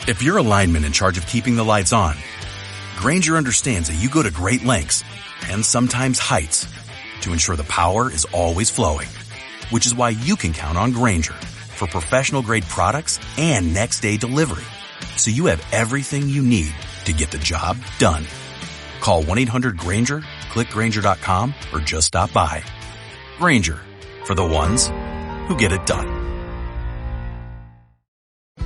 If you're a lineman in charge of keeping the lights on, Grainger understands that you go to great lengths and sometimes heights to ensure the power is always flowing, which is why you can count on Grainger for professional-grade products and next-day delivery, so you have everything you need to get the job done. Call 1-800-GRAINGER, click Grainger.com, or just stop by. Grainger, for the ones who get it done.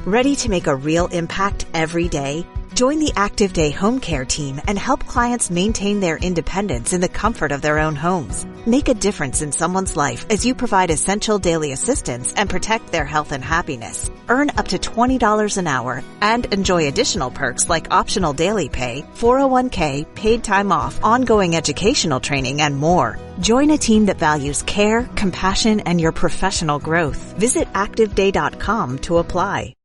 Ready to make a real impact every day? Join the Active Day Home Care team and help clients maintain their independence in the comfort of their own homes. Make a difference in someone's life as you provide essential daily assistance and protect their health and happiness. Earn up to $20 an hour and enjoy additional perks like optional daily pay, 401k, paid time off, ongoing educational training, and more. Join a team that values care, compassion, and your professional growth. Visit ActiveDay.com to apply.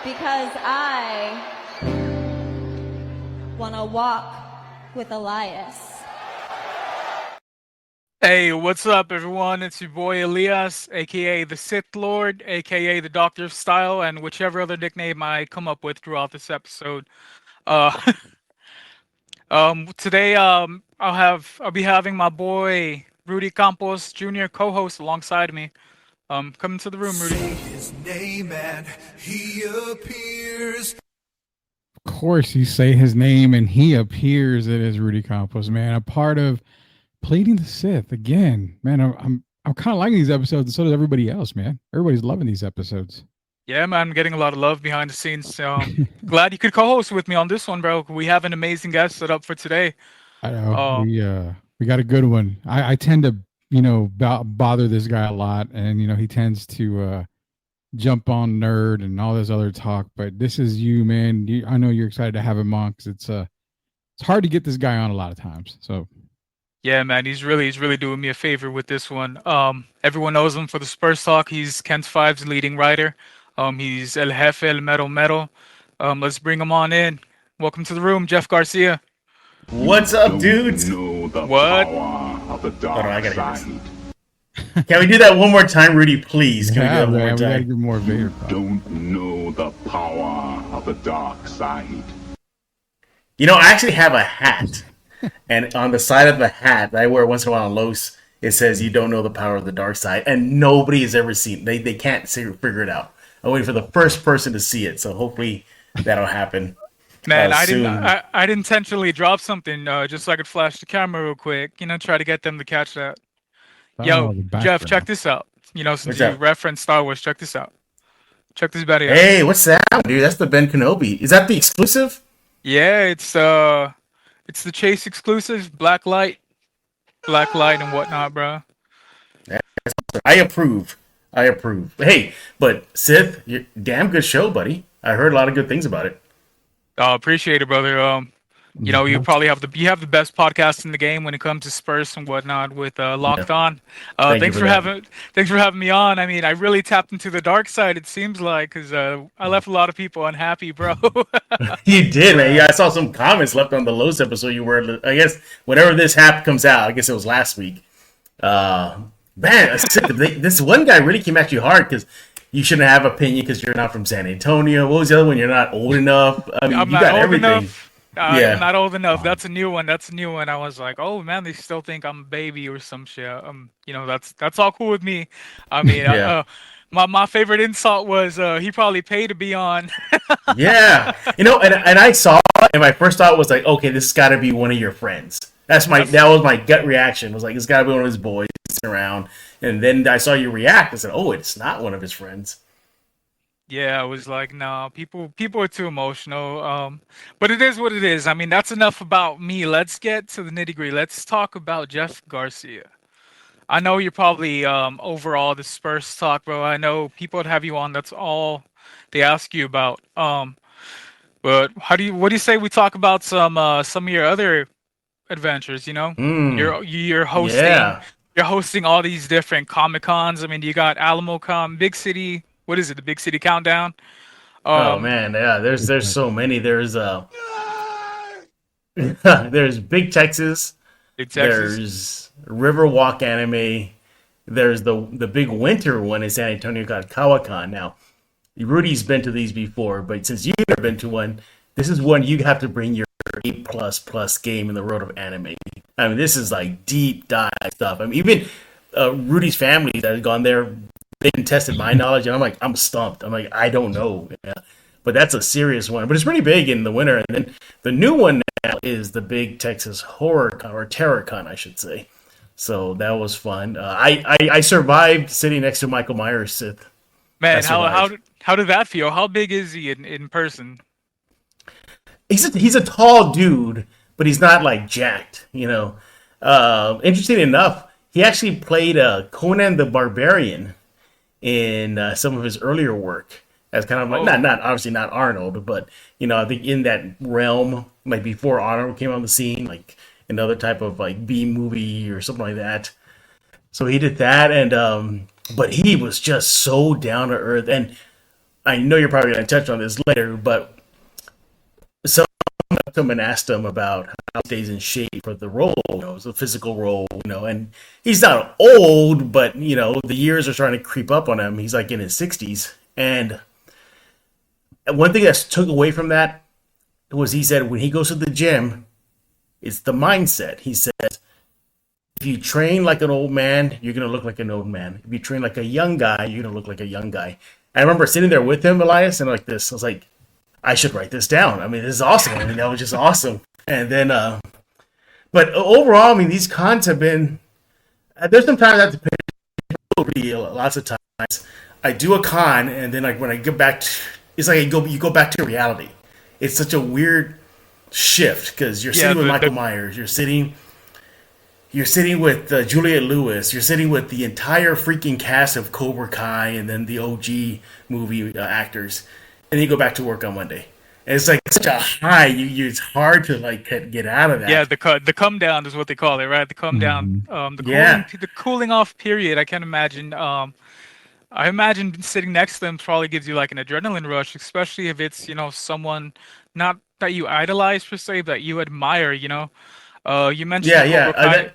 Because I want to walk with Elias. Hey, what's up, everyone? It's your boy Elias, aka the Sith Lord, aka the Doctor of Style, and whichever other nickname I come up with throughout this episode. Uh, today, I'll be having my boy Rudy Campos Jr. co-host alongside me. Come into the room, Rudy. His name and he appears. Of course, you say his name and he appears. It is Rudy Campos, man. A part of Pleading the Sith again, man. I'm kind of liking these episodes, and so does everybody else, man. Everybody's loving these episodes. Yeah, man, I'm getting a lot of love behind the scenes. So glad you could co-host with me on this one, bro. We have an amazing guest set up for today. I know we got a good one. I tend to bother this guy a lot, and he tends to jump on nerd and all this other talk. But this is you, man. I know you're excited to have him on because it's hard to get this guy on a lot of times. So. Yeah, man, he's really doing me a favor with this one. Everyone knows him for the Spurs talk. He's Kent Five's leading writer. He's El Jefe, El Mero Mero. Let's bring him on in. Welcome to the room, Jeff Garcia. What's up, dudes? What? Hold on, I gotta hear this. Can we do that one more time, Rudy, please? Can we do that one more time? We gotta get more Vader. Don't know the power of the dark side. I actually have a hat. And on the side of the hat that I wear once in a while on Los, it says "You don't know the power of the dark side," and nobody has ever seen. They can't figure it out. I'm waiting for the first person to see it, so hopefully that'll happen. Man, I soon. didn't intentionally drop something just so I could flash the camera real quick. Try to get them to catch that. Yo, Jeff, check this out. Since you referenced Star Wars, check this out. Check this bad out. Hey, what's that, dude? That's the Ben Kenobi. Is that the exclusive? Yeah, it's the Chase exclusive, black light and whatnot, bro. I approve. Hey, but Sith, damn good show, buddy. I heard a lot of good things about it. Appreciate it, brother. You probably have the best podcast in the game when it comes to Spurs and whatnot with Locked On. Thanks for having me on. I mean, I really tapped into the dark side. It seems like because I left a lot of people unhappy, bro. You did, man. Yeah, I saw some comments left on the Los episode. You were, I guess, whenever this app comes out. I guess it was last week. Man, this one guy really came at you hard because you shouldn't have opinion because you're not from San Antonio. What was the other one? You're not old enough. I mean, you got everything. Yeah. I'm not old enough. That's a new one. I was like, oh man, they still think I'm a baby or some shit. That's all cool with me. I mean, Yeah. My favorite insult was he probably paid to be on. Yeah, and I saw it, and my first thought was like, okay, this has got to be one of your friends. That was my gut reaction. It was like, it's got to be one of his boys around. And then I saw you react. I said, oh, it's not one of his friends. Yeah, I was like, no, people are too emotional. But it is what it is. I mean, that's enough about me. Let's get to the nitty-gritty. Let's talk about Jeff Garcia. I know you're probably overall the Spurs talk, bro. I know people would have you on. That's all they ask you about. But what do you say we talk about some of your other adventures? You know, you're hosting Yeah. you're hosting all these different Comic Cons. I mean, you got AlamoCon, Big City. What is it? The Big City Countdown. Oh Um, man, yeah. Big There's Texas. so many. There's Big Texas. Big Texas. There's Riverwalk Anime. There's the big winter one in San Antonio called Kawakan. Now, Rudy's been to these before, but since you've never been to one, this is one you have to bring your A++ game in the world of anime. I mean, this is like deep dive stuff. I mean, even Rudy's family that has gone there, they can tested my knowledge, and I'm stumped. I'm like, I don't know. Yeah. But that's a serious one. But it's pretty big in the winter. And then the new one now is the Big Texas Horror Con, or TerraCon, I should say. So that was fun. I survived sitting next to Michael Myers, Sith. I Man, survived. how did that feel? How big is he in person? He's a tall dude, but he's not like jacked, you know. Interesting enough, he actually played Conan the Barbarian in some of his earlier work as kind of like Oh, not obviously not Arnold, but you know I think in that realm, like before Arnold came on the scene, like another type of like B movie or something like that. So he did that, and but he was just so down to earth. And I know you're probably going to touch on this later, but so him and asked him about how he stays in shape for the role. You know, it's a physical role, you know, and he's not old, but you know, the years are starting to creep up on him. He's like in his 60s, and one thing that took away from that was he said when he goes to the gym, it's the mindset. He says if you train like an old man, you're gonna look like an old man. If you train like a young guy, you're gonna look like a young guy. I remember sitting there with him, Elias, and like this, I was like, I should write this down. I mean, this is awesome. I mean, that was just awesome. And then, but overall, I mean, these cons have been. There's some times I have to pay lots of times. I do a con, and then like when I get back, it's like you go back to reality. It's such a weird shift because you're yeah. sitting with Michael The Myers, you're sitting with Juliette Lewis, you're sitting with the entire freaking cast of Cobra Kai, and then the OG movie actors, and then you go back to work on Monday. And it's like such a high. It's hard to like get out of Yeah, that. the come down is what they call it, right? The come down, Hmm. Yeah, the cooling off period. I can imagine. I imagine sitting next to them probably gives you like an adrenaline rush, especially if it's someone not that you idolize per se, but that you admire. You mentioned yeah, Cobra Kai.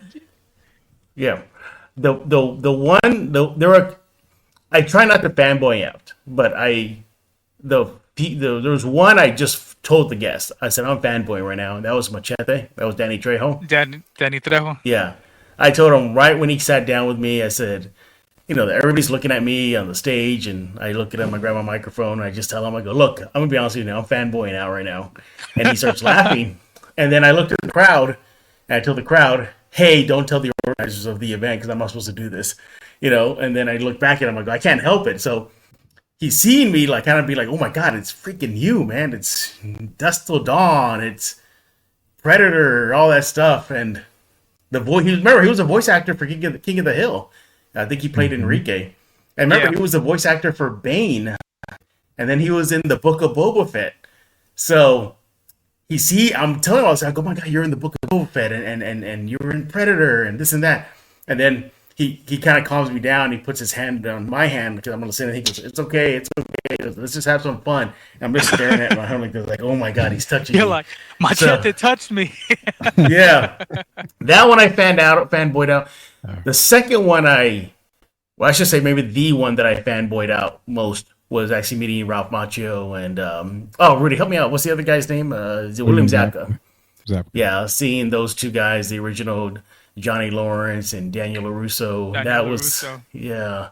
yeah. The one there are. I try not to fanboy out, but there was one I just told the guest. I said I'm fanboy right now, and that was Machete. That was Danny Trejo. Danny Trejo. Yeah, I told him right when he sat down with me. I said, everybody's looking at me on the stage, and I look at him. I grab my microphone, and I just tell him, I go, look, I'm gonna be honest with you now. I'm fanboying out right now, and he starts laughing. And then I looked at the crowd, and I told the crowd, hey, don't tell the organizers of the event because I'm not supposed to do this, And then I look back at him. I go, I can't help it. So he's seeing me like kind of be like, oh my god, it's freaking you, man. It's Dust Till Dawn. It's Predator, all that stuff, and the voice. Remember, he was a voice actor for King of the Hill. I think he played Enrique. And remember, Yeah, he was a voice actor for Bane, and then he was in the Book of Boba Fett. So I'm telling him, I was like, oh my god, you're in the Book of Boba Fett, and you're in Predator, and this and that. And then he kind of calms me down. He puts his hand on my hand because I'm gonna say, and he goes, it's okay, it's okay. He goes, let's just have some fun. And I'm just staring at my hand like this, like, oh my god, he's touching you're me. like So Machete touched me. yeah, that one I fanboyed out. The second one I should say maybe the one that I fanboyed out most was actually meeting Ralph Macchio and Rudy, help me out. What's the other guy's name? Is it William Zabka? Zapka. Yeah, seeing those two guys, the original Johnny Lawrence and Daniel LaRusso. Daniel That was LaRusso. yeah,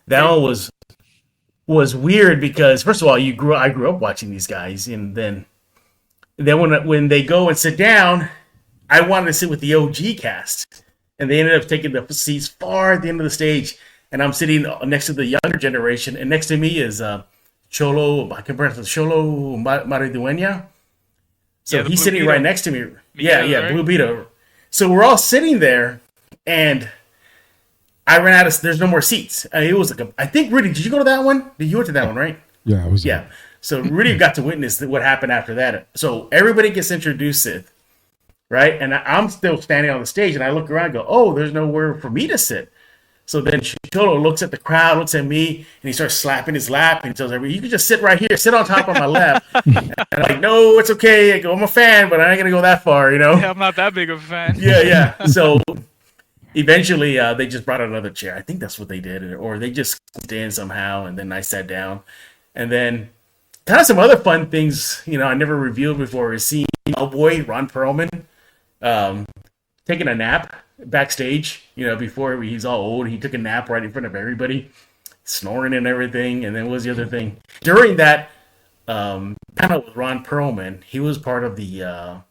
that one was weird because first of all, I grew up watching these guys, and then when they go and sit down, I wanted to sit with the OG cast, and they ended up taking the seats far at the end of the stage, and I'm sitting next to the younger generation, and next to me is Cholo, I can pronounce it, Cholo Maridueña. Yeah, So the he's Blue sitting Beetle. right next to me. Miguel, Yeah, right? Blue Beetle. So we're all sitting there, and I ran out of. There's no more seats. It was like I think Rudy, did you go to that one? You went to that one, right? Yeah, it was. Yeah. So Rudy got to witness what happened after that. So everybody gets introduced Sith, right? And I'm still standing on the stage, and I look around and go, oh, there's nowhere for me to sit. So then Cholo looks at the crowd, looks at me, and he starts slapping his lap, and he tells everybody, you can just sit right here, sit on top of my lap. And I'm like, no, it's okay. I go, I'm a fan, but I ain't going to go that far, you know? Yeah, I'm not that big of a fan. Yeah. So eventually they just brought another chair. I think that's what they did, or they just squeezed in somehow, and then I sat down. And then kind of some other fun things, I never revealed before is seeing boy Ron Perlman taking a nap backstage, before he's all old. He took a nap right in front of everybody, snoring and everything. And then what was the other thing? During that panel with Ron Perlman, he was part of the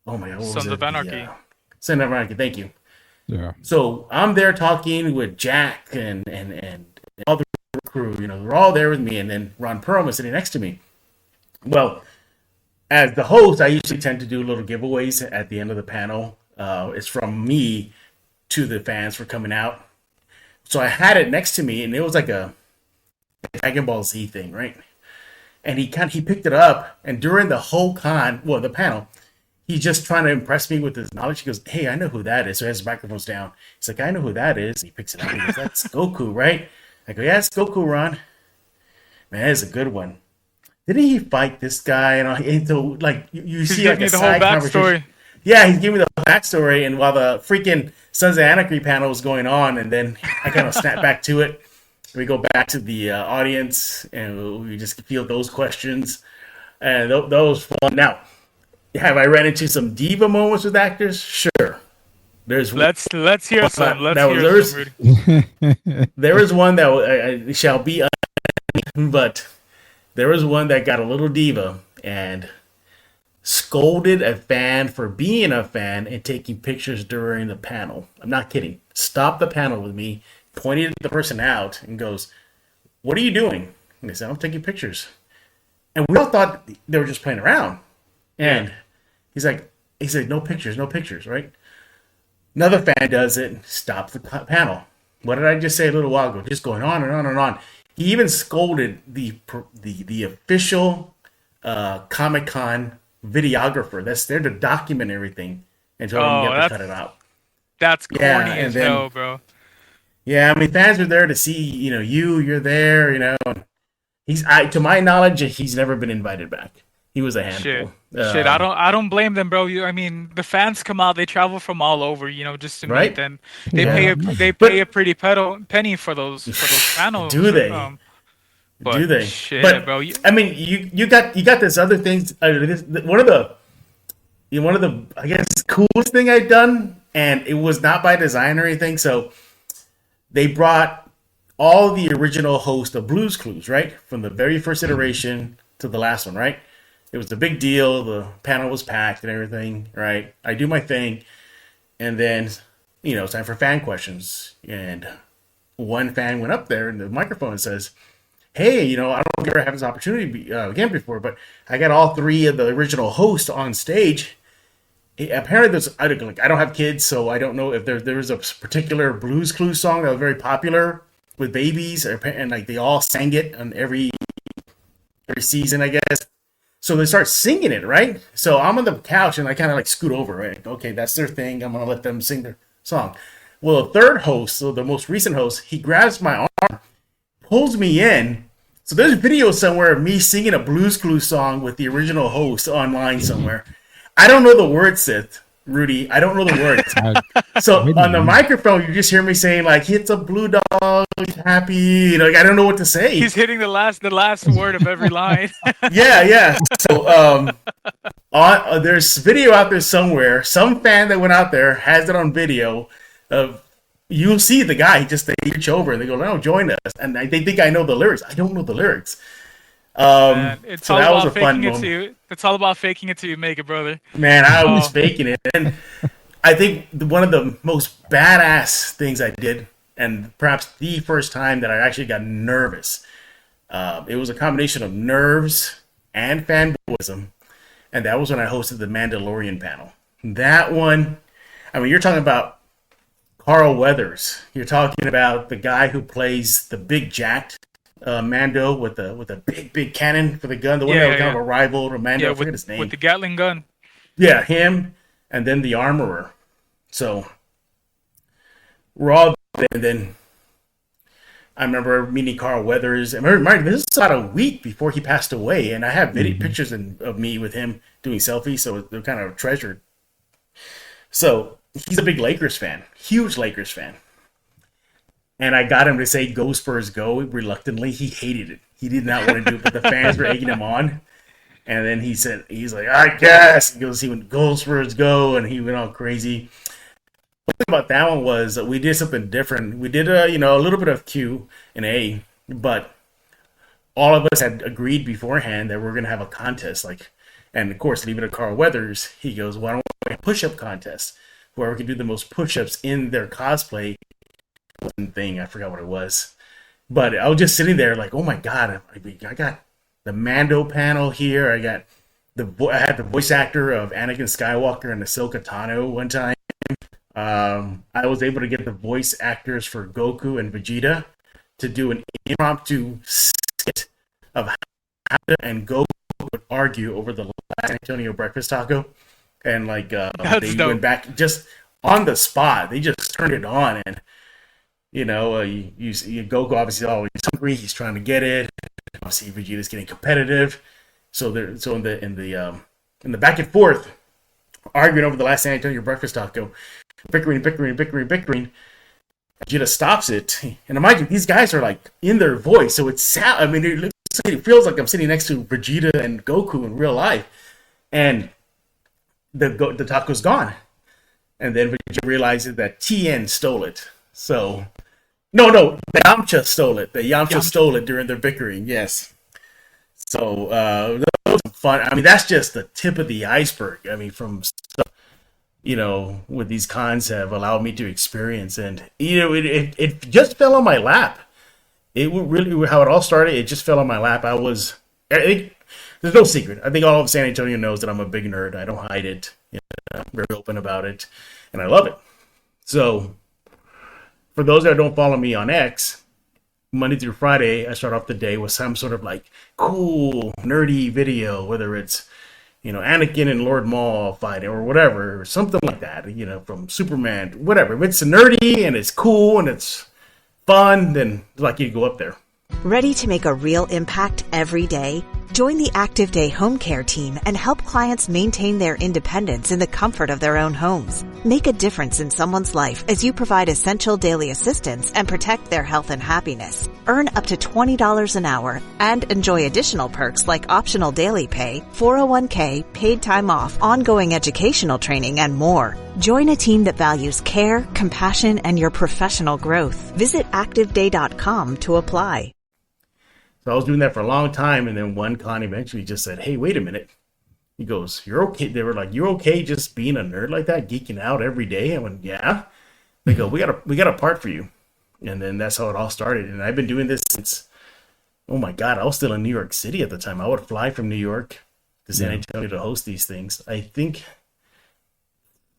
Sons of Anarchy. Sons of Anarchy, thank you. Yeah. So I'm there talking with Jack and all the crew, they're all there with me, and then Ron Perlman sitting next to me. Well, as the host, I usually tend to do little giveaways at the end of the panel. It's from me to the fans for coming out. So I had it next to me, and it was like a Dragon Ball Z thing, right? And he picked it up, and during the whole the panel, he's just trying to impress me with his knowledge. He goes, hey, I know who that is. So he has his microphones down. He's like, I know who that is. He picks it up. He goes, that's Goku, right? I go, yeah, it's Goku, Ron. Man, that's a good one. Didn't he fight this guy? And so, like, you see like a side conversation. Yeah, he's giving me the backstory, and while the freaking Sons of Anarchy panel was going on, and then I kind of snap back to it. We go back to the audience, and we just field those questions, and those fun. Now, have I ran into some diva moments with actors? Sure. Let's hear some. There was one that shall be, but there was one that got a little diva and scolded a fan for being a fan and taking pictures during the panel. I'm not kidding. Stopped the panel with me, pointed the person out, and goes, "What are you doing?" And they said, "I'm taking pictures." And we all thought they were just playing around. And he said, "No pictures, no pictures," right? Another fan does it, stops the panel. What did I just say a little while ago? Just going on and on and on. He even scolded the official Comic-Con videographer that's there to document everything and told him you have to cut it out. That's corny as hell, bro. Yeah, I mean, fans are there to see, you're there, to my knowledge, he's never been invited back. He was a handful. Shit, I don't blame them, bro. I mean, the fans come out, they travel from all over, just to meet them. They pay a pretty penny for those panels. Do they? Do they? Shit, but, bro. I mean, you got this other things. One of the I guess coolest thing I've done, and it was not by design or anything. So they brought all the original hosts of Blue's Clues, right, from the very first iteration to the last one, right. It was a big deal. The panel was packed and everything, right? I do my thing, and then it's time for fan questions. And one fan went up there in the microphone and says, "Hey, I don't know if you ever had this opportunity again before, but I got all three of the original hosts on stage. Apparently, I don't have kids, so I don't know if there was a particular Blues Clues song that was very popular with babies, and like they all sang it on every season, I guess." So they start singing it, right? So I'm on the couch and I kind of like scoot over, right? Okay, that's their thing. I'm going to let them sing their song. Well, the third host, so the most recent host, he grabs my arm, pulls me in. So there's a video somewhere of me singing a Blues Clues song with the original host online somewhere. I don't know the words, Sith. Rudy, I don't know the words. So on the microphone, you just hear me saying like, "It's a blue dog, he's happy." I don't know what to say. He's hitting the last word of every line. Yeah. So there's video out there somewhere. Some fan that went out there has it on video. You'll see the guy. They reach over and they go, "No, join us," and they think I know the lyrics. I don't know the lyrics. It's so all that was about a fun faking it moment. to you. It's all about faking it till you make it, brother. Man, I was faking it. And I think one of the most badass things I did, and perhaps the first time that I actually got nervous, it was a combination of nerves and fanboyism, and that was when I hosted the Mandalorian panel. That one, I mean, you're talking about Carl Weathers. You're talking about the guy who plays the big jacked Mando with a big cannon for the gun. The one that was kind of a rival to Mando. I forget his name. With the Gatling gun. Yeah, him, and then the armorer. So we're all there, and then I remember meeting Carl Weathers. I remember this is about a week before he passed away, and I have pictures of me with him doing selfies, so they're kind of treasured. So he's a big Lakers fan, huge Lakers fan. And I got him to say "Go Spurs, go" reluctantly. He hated it. He did not want to do it, but the fans were egging him on. And then he's like, "I guess." He goes, "He went "Go Spurs, go," and he went all crazy. The thing about that one was we did something different. We did a little bit of Q and A, but all of us had agreed beforehand that we're gonna have a contest, and of course, leave it to Carl Weathers. He goes, "Why don't we have a push-up contest? Whoever can do the most push-ups in their cosplay thing." I forgot what it was, but I was just sitting there like, "Oh my god!" I got the Mando panel here. I had the voice actor of Anakin Skywalker and Ahsoka Tano one time. I was able to get the voice actors for Goku and Vegeta to do an impromptu skit of how and Goku would argue over the last Antonio breakfast taco, and they went back just on the spot. They just turned it on, and Goku obviously always hungry. He's trying to get it. Obviously, Vegeta's getting competitive. So in the back and forth, arguing over the last San Antonio breakfast taco, bickering. Vegeta stops it, and mind you, these guys are in their voice, so it feels like I'm sitting next to Vegeta and Goku in real life, and the taco's gone, and then Vegeta realizes that Tien stole it. So, no, the Yamcha stole it. The Yamcha stole it during their bickering. Yes. So that was fun. That's just the tip of the iceberg. From stuff, what these cons have allowed me to experience, and it just fell on my lap. It really how it all started. It just fell on my lap. There's no secret. I think all of San Antonio knows that I'm a big nerd. I don't hide it. I'm very open about it, and I love it. So, for those that don't follow me on X, Monday through Friday, I start off the day with some sort of cool, nerdy video, whether it's, Anakin and Lord Maul fighting or whatever, or something like that, from Superman, whatever. If it's nerdy and it's cool and it's fun, then you go up there. Ready to make a real impact every day? Join the Active Day Home Care team and help clients maintain their independence in the comfort of their own homes. Make a difference in someone's life as you provide essential daily assistance and protect their health and happiness. Earn up to $20 an hour and enjoy additional perks like optional daily pay, 401k, paid time off, ongoing educational training, and more. Join a team that values care, compassion, and your professional growth. Visit ActiveDay.com to apply. So I was doing that for a long time, and then one con eventually just said, "Hey, wait a minute." He goes, "You're okay." They were like, "You're okay just being a nerd like that, geeking out every day?" I went, "Yeah." They go, we got a part for you." And then that's how it all started. And I've been doing this since, oh my God, I was still in New York City at the time. I would fly from New York to San Antonio to host these things. I think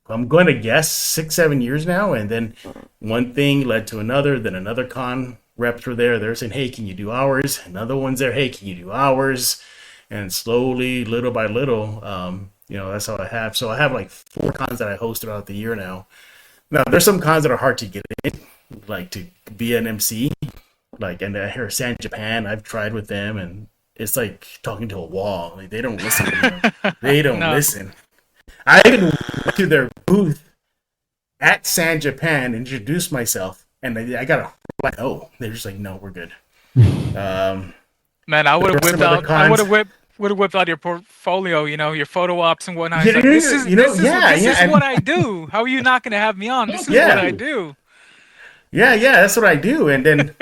I'm going to guess 6-7 years now. And then one thing led to another, then another con reps were there. They're saying, "Hey, can you do ours?" Another one's there. "Hey, can you do ours?" And slowly, little by little, that's how I have. So I have 4 cons that I host throughout the year now. Now, there's some cons that are hard to get in, to be an MC. And I hear San Japan, I've tried with them, and it's like talking to a wall. They don't listen. They don't listen. I even went to their booth at San Japan, introduced myself, and I got a they're just like, "No, we're good." Man, I would have whipped out your portfolio, your photo ops and whatnot. This is what I do. How are you not going to have me on? This is what I do. Yeah, that's what I do. And then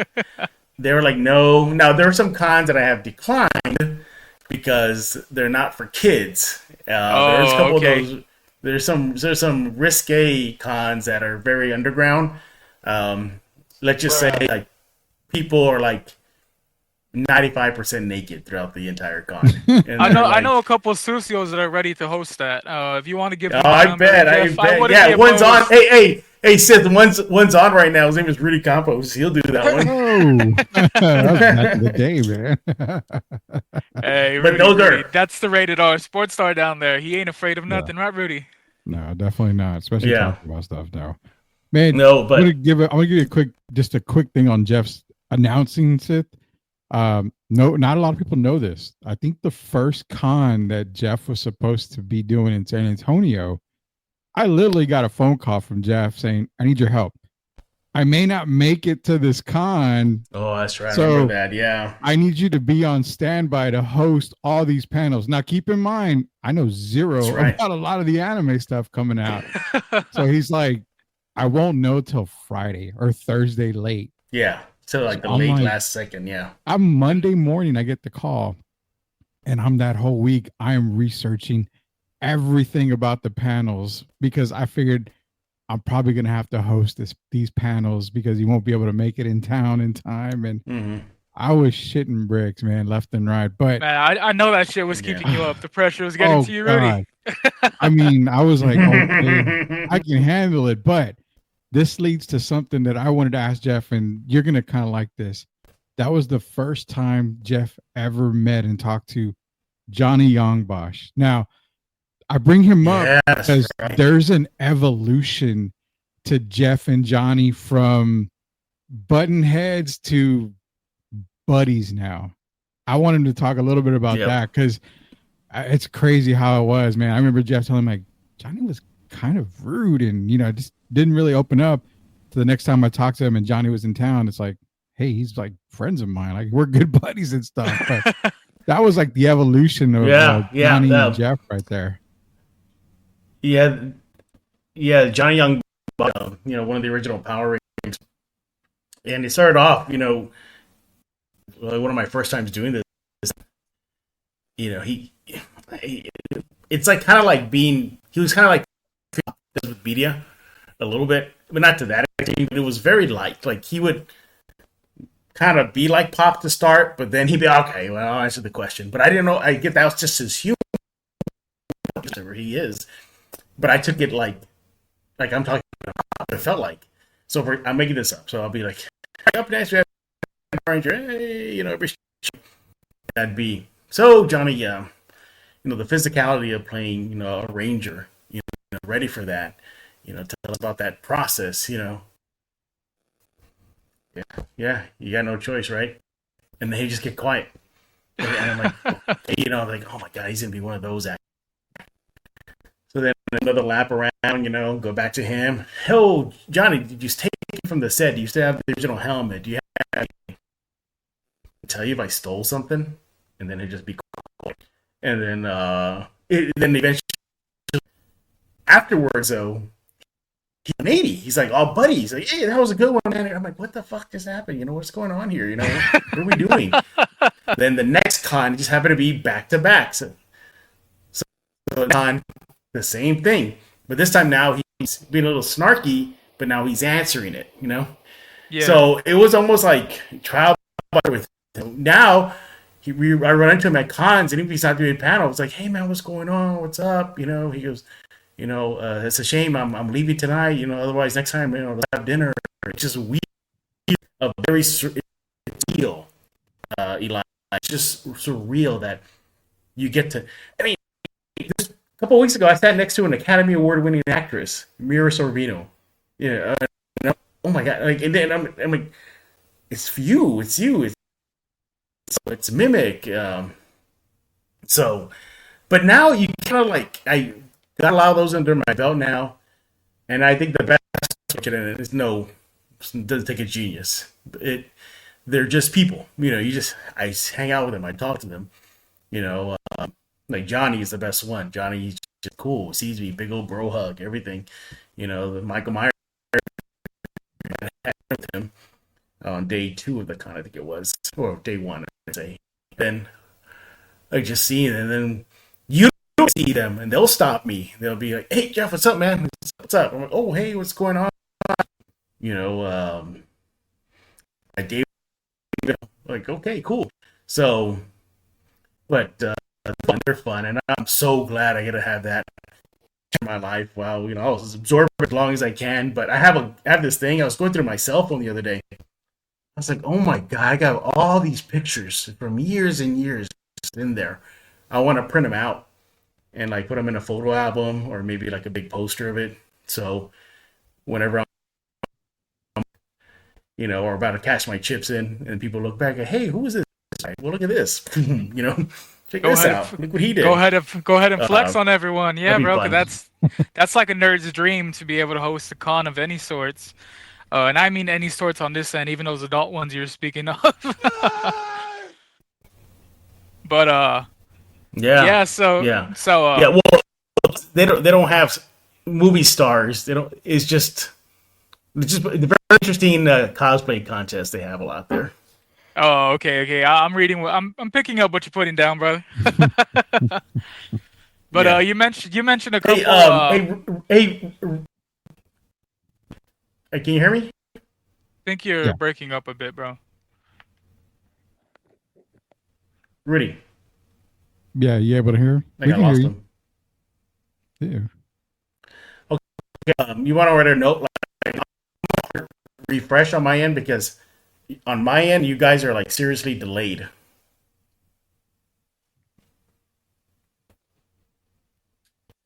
they were like, "No." Now, there are some cons that I have declined because they're not for kids. There's a couple of those. There's some risque cons that are very underground. Let's just say people are 95% naked throughout the entire con. And I know a couple of Susios that are ready to host that. If you want to give them I bet. Yeah, one's on. Hey, Hey, Seth, one's on right now. His name is Rudy Campos. He'll do that one. Oh, that was back in the day, man. Hey, But Rudy, that's the rated R sports star down there. He ain't afraid of nothing, right, Rudy? No, definitely not. Especially Yeah. talking about stuff now. Man, No, but I'm gonna give you a quick thing on Jeff's announcing Sith. No, not a lot of people know this. I think the first con that Jeff was supposed to be doing in San Antonio, I literally got a phone call from Jeff saying, "I need your help. I may not make it to this con. oh, that's right. I So remember that. Yeah. I need you to be on standby to host all these panels." Now, keep in mind, I know zero That's right. about a lot of the anime stuff coming out. So he's like, I won't know till Friday or Thursday late. Yeah. So like the I'm late like- last second. Yeah. I'm Monday morning, I get the call, and I'm that whole week, I am researching everything about the panels because I figured I'm probably going to have to host these panels because you won't be able to make it in town in time. And Mm-hmm. I was shitting bricks, man, left and right. But Man, I know that shit was Yeah. keeping you up. The pressure was getting to you, Rudy. I mean, I was like, okay, I can handle it. But this leads to something that I wanted to ask Jeff, and you're going to kind of like this. That was the first time Jeff ever met and talked to Johnny Youngbosch. Now, I bring him up Yeah, that's because right. there's an evolution to Jeff and Johnny from button heads to buddies now. I want him to talk a little bit about Yep. that because it's crazy how it was, man. I remember Jeff telling me, like, Johnny was kind of rude and, just didn't really open up. So the next time I talked to him and Johnny was in town, it's like, hey, he's like friends of mine. Like, we're good buddies and stuff. But that was like the evolution of Johnny and Jeff right there. Yeah, Johnny Young, one of the original Power Rangers, and it started off, one of my first times doing this. It's like kind of like he was kind of like with media a little bit, but not to that extent. It was very light. Like he would kind of be like Pop to start, but then he'd be okay. Well, I'll answer the question, but I didn't know. I get that was just his humor, whatever he is. But I took it like I'm talking about what it felt like. So I'm making this up. So I'll be like, up next we have Ranger, hey, that'd be so Johnny. The physicality of playing, a Ranger, ready for that. Tell us about that process. Yeah, you got no choice, right? And then he just get quiet, and I'm like, like, oh my god, he's gonna be one of those actors. So then another lap around, go back to him. Oh, Johnny, did you take it from the set? Do you still have the original helmet? Do you have? Tell you if I stole something, and then he'd just be quiet. And then, then eventually, afterwards, though, he's 80. He's like, "Oh, buddy," he's like, "Hey, that was a good one, man." And I'm like, "What the fuck just happened? What's going on here? What are we doing?" Then the next con just happened to be back to back. So on the same thing, but this time now he's being a little snarky, but now he's answering it. Yeah. So it was almost like trial with him. Now I run into him at cons, and if he's not doing a panel, it's like, "Hey man, what's going on? What's up?" He goes, "It's a shame I'm leaving tonight. Otherwise next time, let's have dinner." It's just weird, a very surreal, Eli. It's just surreal that you get to. I mean, a couple of weeks ago, I sat next to an Academy Award-winning actress, Mira Sorvino. Oh my god! Like, and then I'm like, it's you, it's Mimic. But now you kind of like I gotta allow those under my belt now, and I think the best in it is it doesn't take a genius. They're just people. I hang out with them, I talk to them. Like Johnny is the best one. Johnny's just cool, sees me, big old bro hug, everything. The Michael Myers with him on day 2 of the con, I think it was, or day 1, I'd say. Then I just see it, and then you see them, and they'll stop me. They'll be like, "Hey Jeff, what's up, man? What's up?" I'm like, "Oh, hey, what's going on?" I gave like, okay, cool. So, but they're fun, and I'm so glad I get to have that in my life. Well, I was absorbed as long as I can, but I have this thing. I was going through my cell phone the other day. I was like, oh my God, I got all these pictures from years and years in there. I want to print them out and like put them in a photo album or maybe like a big poster of it. So whenever or about to cash my chips in and people look back at, hey, who is this? Well, look at this. Check this out. Look what he did. Go ahead and flex on everyone. Yeah, bro. 'Cause fun. that's like a nerd's dream to be able to host a con of any sorts. And I mean any sorts on this end, even those adult ones you're speaking of. But well, they don't have movie stars. They don't. It's just the very interesting cosplay contest they have a lot there. Oh, okay. I'm reading. I'm picking up what you're putting down, brother. But you mentioned a couple. Hey, can you hear me? I think you're breaking up a bit, bro. Rudy. Yeah, you able to hear? I lost him. Yeah. Okay. You want to write a note? Like, refresh on my end because on my end, you guys are like seriously delayed.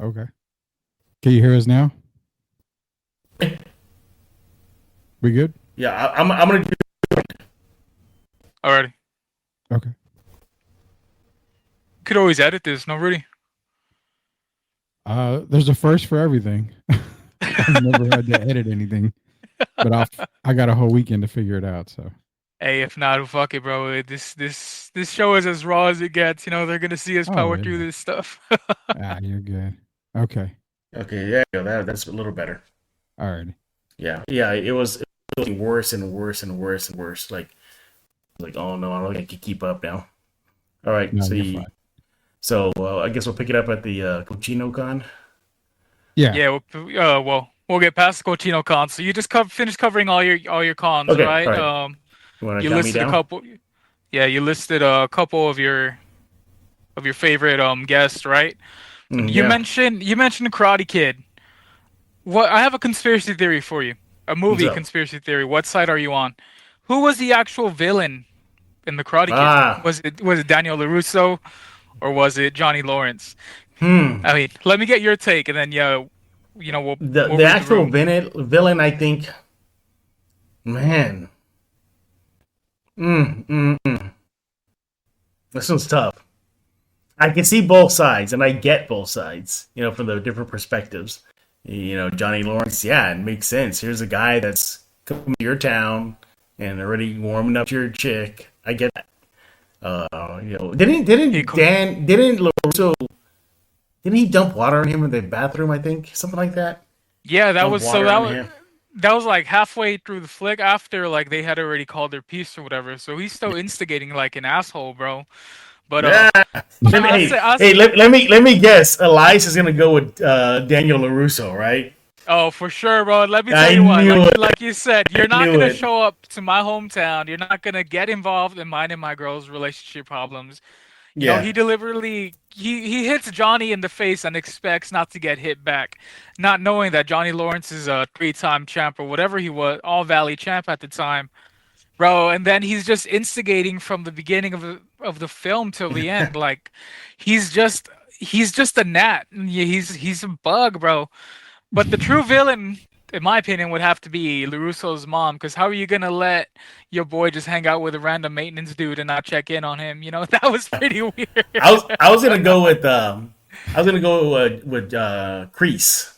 Okay. Can you hear us now? We good? Yeah, I'm gonna do. Alrighty. Okay. Could always edit this, no, Rudy? There's a first for everything. I've never had to edit anything, but I got a whole weekend to figure it out. So. Hey, if not, fuck it, bro. This show is as raw as it gets. They're gonna see us power through this stuff. You're good. Okay. Okay, yeah, that's a little better. All right. Yeah. It was getting worse and worse and worse and worse. Like, oh no, I don't think I can keep up now. All right, no, so I guess we'll pick it up at the Cochino Con. Yeah. Yeah. We'll get past the Cochino Con. So you just finished covering all your cons, okay, right? All right. You listed a couple. Yeah, you listed a couple of your favorite guests, right? You mentioned the Karate Kid. What? I have a conspiracy theory for you. A movie conspiracy theory. What side are you on? Who was the actual villain in the Karate Kid? Was it Daniel LaRusso, or was it Johnny Lawrence? I mean, let me get your take, and then we'll the actual villain. I think, man. This one's tough. I can see both sides, and I get both sides, from the different perspectives. Johnny Lawrence, yeah, it makes sense. Here's a guy that's coming to your town and already warming up your chick. I get that. Didn't LaRusso, didn't he dump water on him in the bathroom, I think? Something like that? Yeah, that was like halfway through the flick after like they had already called their piece or whatever. So he's still instigating like an asshole, bro. But let me guess. Elias is gonna go with Daniel LaRusso, right? Oh, for sure, bro. Let me tell you what. Like you said, you're not gonna show up to my hometown. You're not gonna get involved in mine and my girl's relationship problems. He deliberately he hits Johnny in the face and expects not to get hit back, not knowing that Johnny Lawrence is a 3-time champ or whatever he was, All Valley champ at the time. Bro, and then he's just instigating from the beginning of the film till the end. Like, he's just a gnat. He's a bug, bro. But the true villain, in my opinion, would have to be LaRusso's mom. Because how are you gonna let your boy just hang out with a random maintenance dude and not check in on him? That was pretty weird. I was gonna go with Kreese.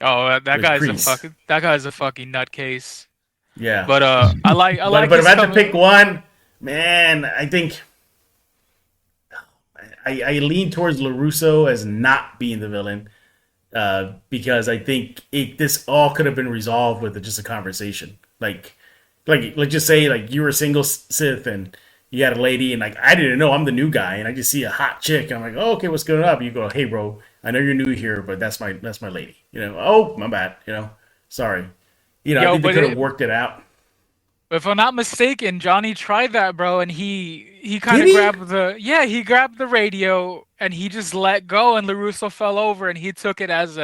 Oh, that guy's a fucking nutcase. Yeah, but I like. But if I had to pick one, man, I think I lean towards LaRusso as not being the villain, because I think this all could have been resolved with just a conversation. Like let's just say like you were a single Sith and you had a lady and like I didn't know I'm the new guy and I just see a hot chick and I'm like, oh, okay, what's going on? You go, hey bro, I know you're new here, but that's my lady. Oh, my bad. Sorry. I think they could have worked it out. If I'm not mistaken, Johnny tried that, bro, and he kind Did of he? grabbed he grabbed the radio and he just let go, and LaRusso fell over, and he took it as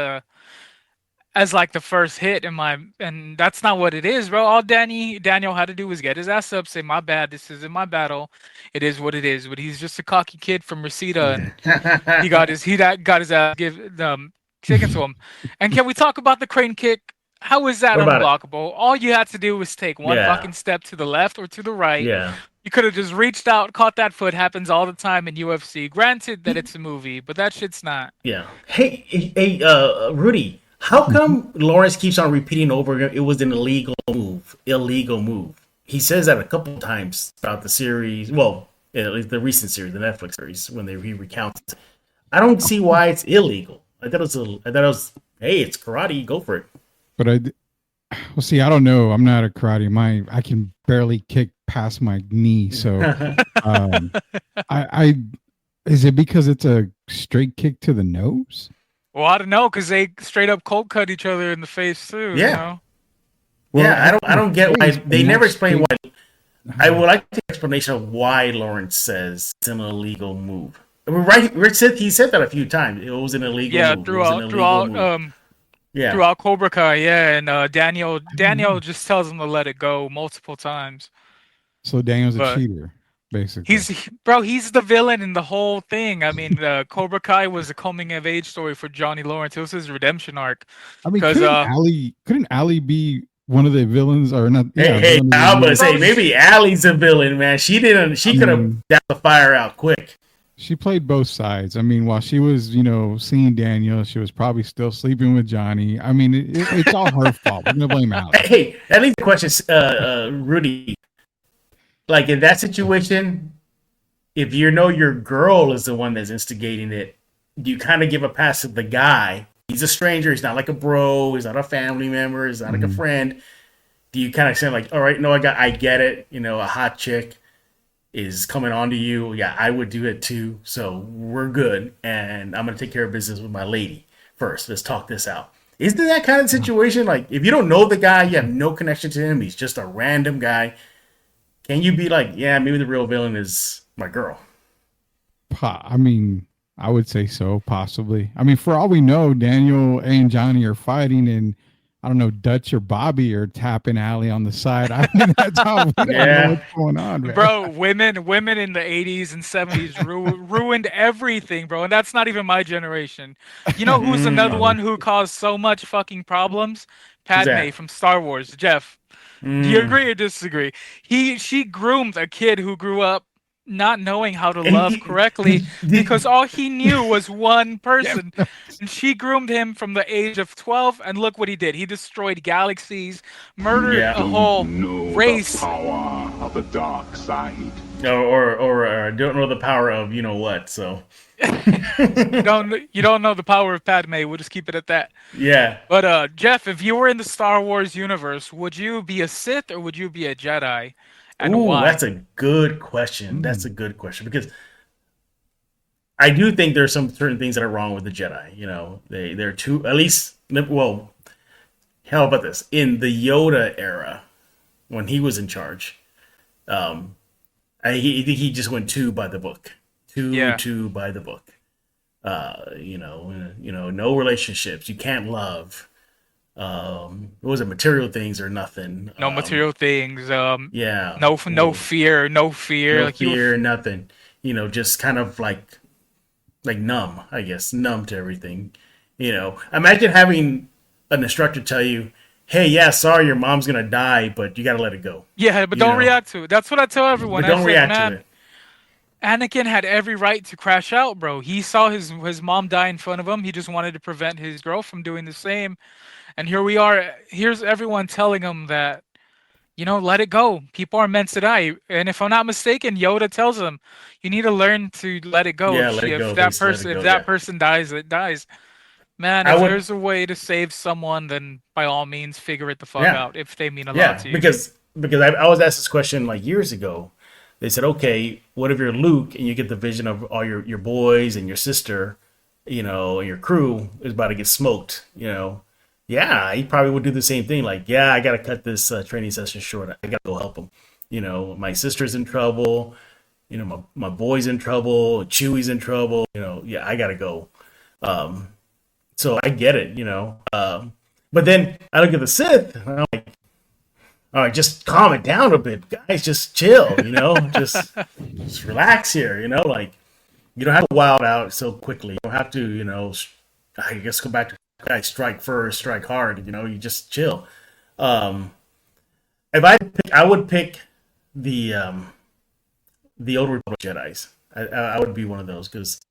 like the first hit in my, and that's not what it is, bro. All Daniel had to do was get his ass up, say my bad, this isn't my battle, it is what it is. But he's just a cocky kid from Reseda, and got his ass taken to him. And can we talk about the crane kick? How is that What about it? unblockable? All you had to do was take one Yeah, fucking step to the left or to the right. yeah, You could have just reached out, caught that foot. Happens all the time in UFC. Granted that it's a movie, but that shit's not. yeah. Rudy, how come Lawrence keeps on repeating over again? It was an illegal move. Illegal move. He says that a couple times throughout the series. Well, at least the recent series, the Netflix series, when he recounts it. I don't see why it's illegal. I thought it was. Hey, it's karate. Go for it. But well, see, I don't know. I'm not a karate. I can barely kick past my knee. So, um, I is it because it's a straight kick to the nose? Well, I don't know, because they straight up cold cut each other in the face too. Yeah. You know? Well, Yeah, I don't get why they never explain straight- why. I would like the explanation of why Lawrence says it's an illegal move. I mean, right, he said that a few times. It was an illegal Yeah, move. It was an illegal move. Yeah, throughout Cobra Kai, yeah, and Daniel just tells him to let it go multiple times. So Daniel's a But cheater, basically. he's the villain in the whole thing. I mean, Cobra Kai was a coming of age story for Johnny Lawrence. It was his redemption arc. I mean, Because couldn't Allie be one of the villains or not? Hey, one of the I was gonna villains? say maybe Allie's a villain, man. She didn't. She could have dapped the fire out quick. She played both sides. I mean, while she was, seeing Daniel, she was probably still sleeping with Johnny. I mean, it's all her fault. We're gonna blame Allie. Hey, that leaves the question, Rudy. Like in that situation, if you know your girl is the one that's instigating it, you kind of give a pass to the guy. He's a stranger. He's not like a bro. He's not a family member. He's not like a friend. Do you kind of say like, all right, no, I get it. A hot chick is coming on to you. Yeah, I would do it too. So we're good. And I'm going to take care of business with my lady first. Let's talk this out. Isn't that kind of situation? Like if you don't know the guy, you have no connection to him. He's just a random guy. Can you be like, yeah, maybe the real villain is my girl? I mean, I would say so, possibly. I mean, for all we know, Daniel and Johnny are fighting, and I don't know, Dutch or Bobby are tapping Allie on the side. I mean, that's how we don't know what's going on, man. Bro, women in the 80s and 70s ruined everything, bro. And that's not even my generation. You know who's another one who caused so much fucking problems? Padme from Star Wars, Jeff. Do you agree or disagree? She groomed a kid who grew up not knowing how to love correctly because all he knew was one person. And she groomed him from the age of 12, and look what he did. He destroyed galaxies, murdered a whole race. The power of the dark side. Or don't know the power of what, so you don't know the power of Padme. We'll just keep it at that. Yeah. But Jeff, if you were in the Star Wars universe, would you be a Sith or would you be a Jedi? And why? That's a good question. That's a good question because I do think there's some certain things that are wrong with the Jedi. They're too, at least, well, how about this? In the Yoda era, when he was in charge, he just went too by the book. Too by the book. No relationships. You can't love. What was it? Material things or nothing. No material things. Yeah. No fear. No fear. No fear. Nothing. Just kind of like numb. I guess numb to everything. Imagine having an instructor tell you, "Hey, yeah, sorry, your mom's gonna die, but you gotta let it go." Yeah, but don't react to it. That's what I tell everyone. But don't react to it. Anakin had every right to crash out, bro. He saw his mom die in front of him. He just wanted to prevent his girl from doing the same. And here we are. Here's everyone telling him that, let it go. People are meant to die. And if I'm not mistaken, Yoda tells him, you need to learn to let it go. Yeah, If that person dies, it dies. Man, if there's a way to save someone, then by all means, figure it the fuck out if they mean a lot to you. Because I was asked this question like years ago. They said, okay, what if you're Luke and you get the vision of all your boys and your sister, and your crew is about to get smoked, You yeah, he probably would do the same thing. Like, yeah, I got to cut this training session short. I got to go help him. You know, my sister's in trouble. You know, my boy's in trouble. Chewie's in trouble. You know, yeah, I got to go. So I get it, you know. But then I look at the Sith, and I'm like, all right, just calm it down a bit, guys. Just chill, you know. just relax here, you know. Like, you don't have to wild out so quickly. You don't have to, you know. I guess go back to guys strike first, strike hard. You know, you just chill. If I would pick the Old Republic Jedi's. I would be one of those because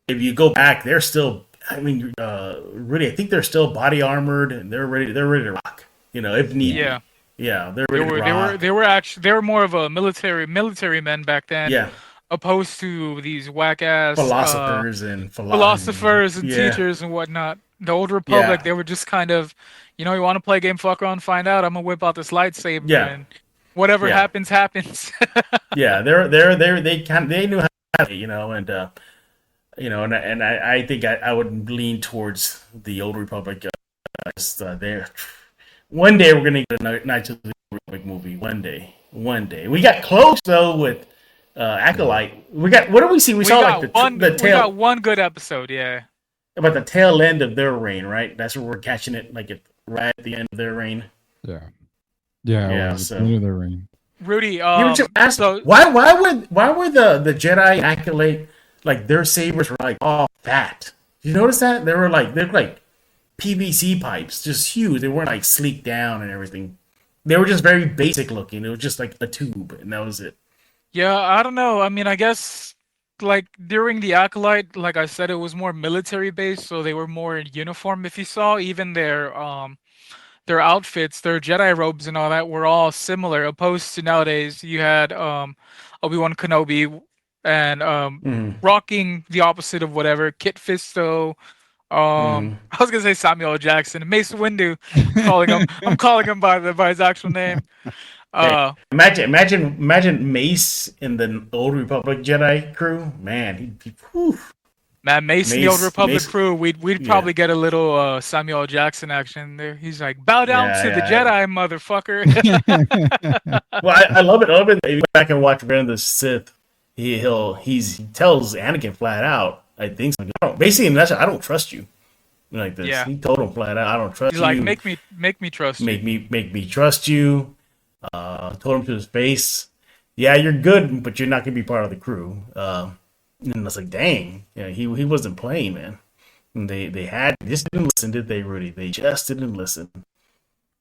if you go back, they're still. I mean, really, I think they're still body armored and they're ready. They're ready to rock. You know, if needed. Yeah. Yeah, they're ready to rock. They were more of a military men back then. Yeah. Opposed to these whack ass philosophers and teachers and whatnot. The Old Republic, they were just kind of, you know, you want to play a game, fuck around, find out. I'm gonna whip out this lightsaber and whatever happens. Yeah, they knew how to, you know, and you know, and I think I would lean towards the Old Republic. There, one day we're gonna get a Knights of the Republic movie. One day. We got close though with Acolyte. We got. What did we see? We saw like the tail. We got one good episode. Yeah. About the tail end of their reign, right? That's where we're catching it, like right at the end of their reign. Yeah. So end of their reign. Rudy, so why were the Jedi Acolyte, like their sabers were like all fat? Did you notice that? They're like PVC pipes, just huge. They weren't like sleek down and everything. They were just very basic looking. It was just like a tube, and that was it. Yeah, I don't know. I mean, I guess like during the Acolyte, like I said, it was more military based, so they were more in uniform. If you saw even their outfits, their Jedi robes and all that were all similar, opposed to nowadays you had Obi-Wan Kenobi and rocking the opposite of whatever, Kit Fisto. I was gonna say Samuel L. Jackson, Mace Windu. I'm calling him by his actual name. Imagine Mace in the Old Republic Jedi crew. Man, Mace in the Old Republic crew. We'd probably get a little Samuel L. Jackson action there. He's like, bow down to the Jedi, motherfucker. Well, I love it. If you go back and watch Revenge of the Sith, he tells Anakin flat out, I think so. Basically, I don't trust you. Like this. Yeah. He told him flat out, I don't trust you. He's like, make me trust you. Make me trust you. Told him to his face, yeah, you're good, but you're not gonna be part of the crew. And I was like, dang, yeah, he wasn't playing, man. And they just didn't listen, did they, Rudy? They just didn't listen.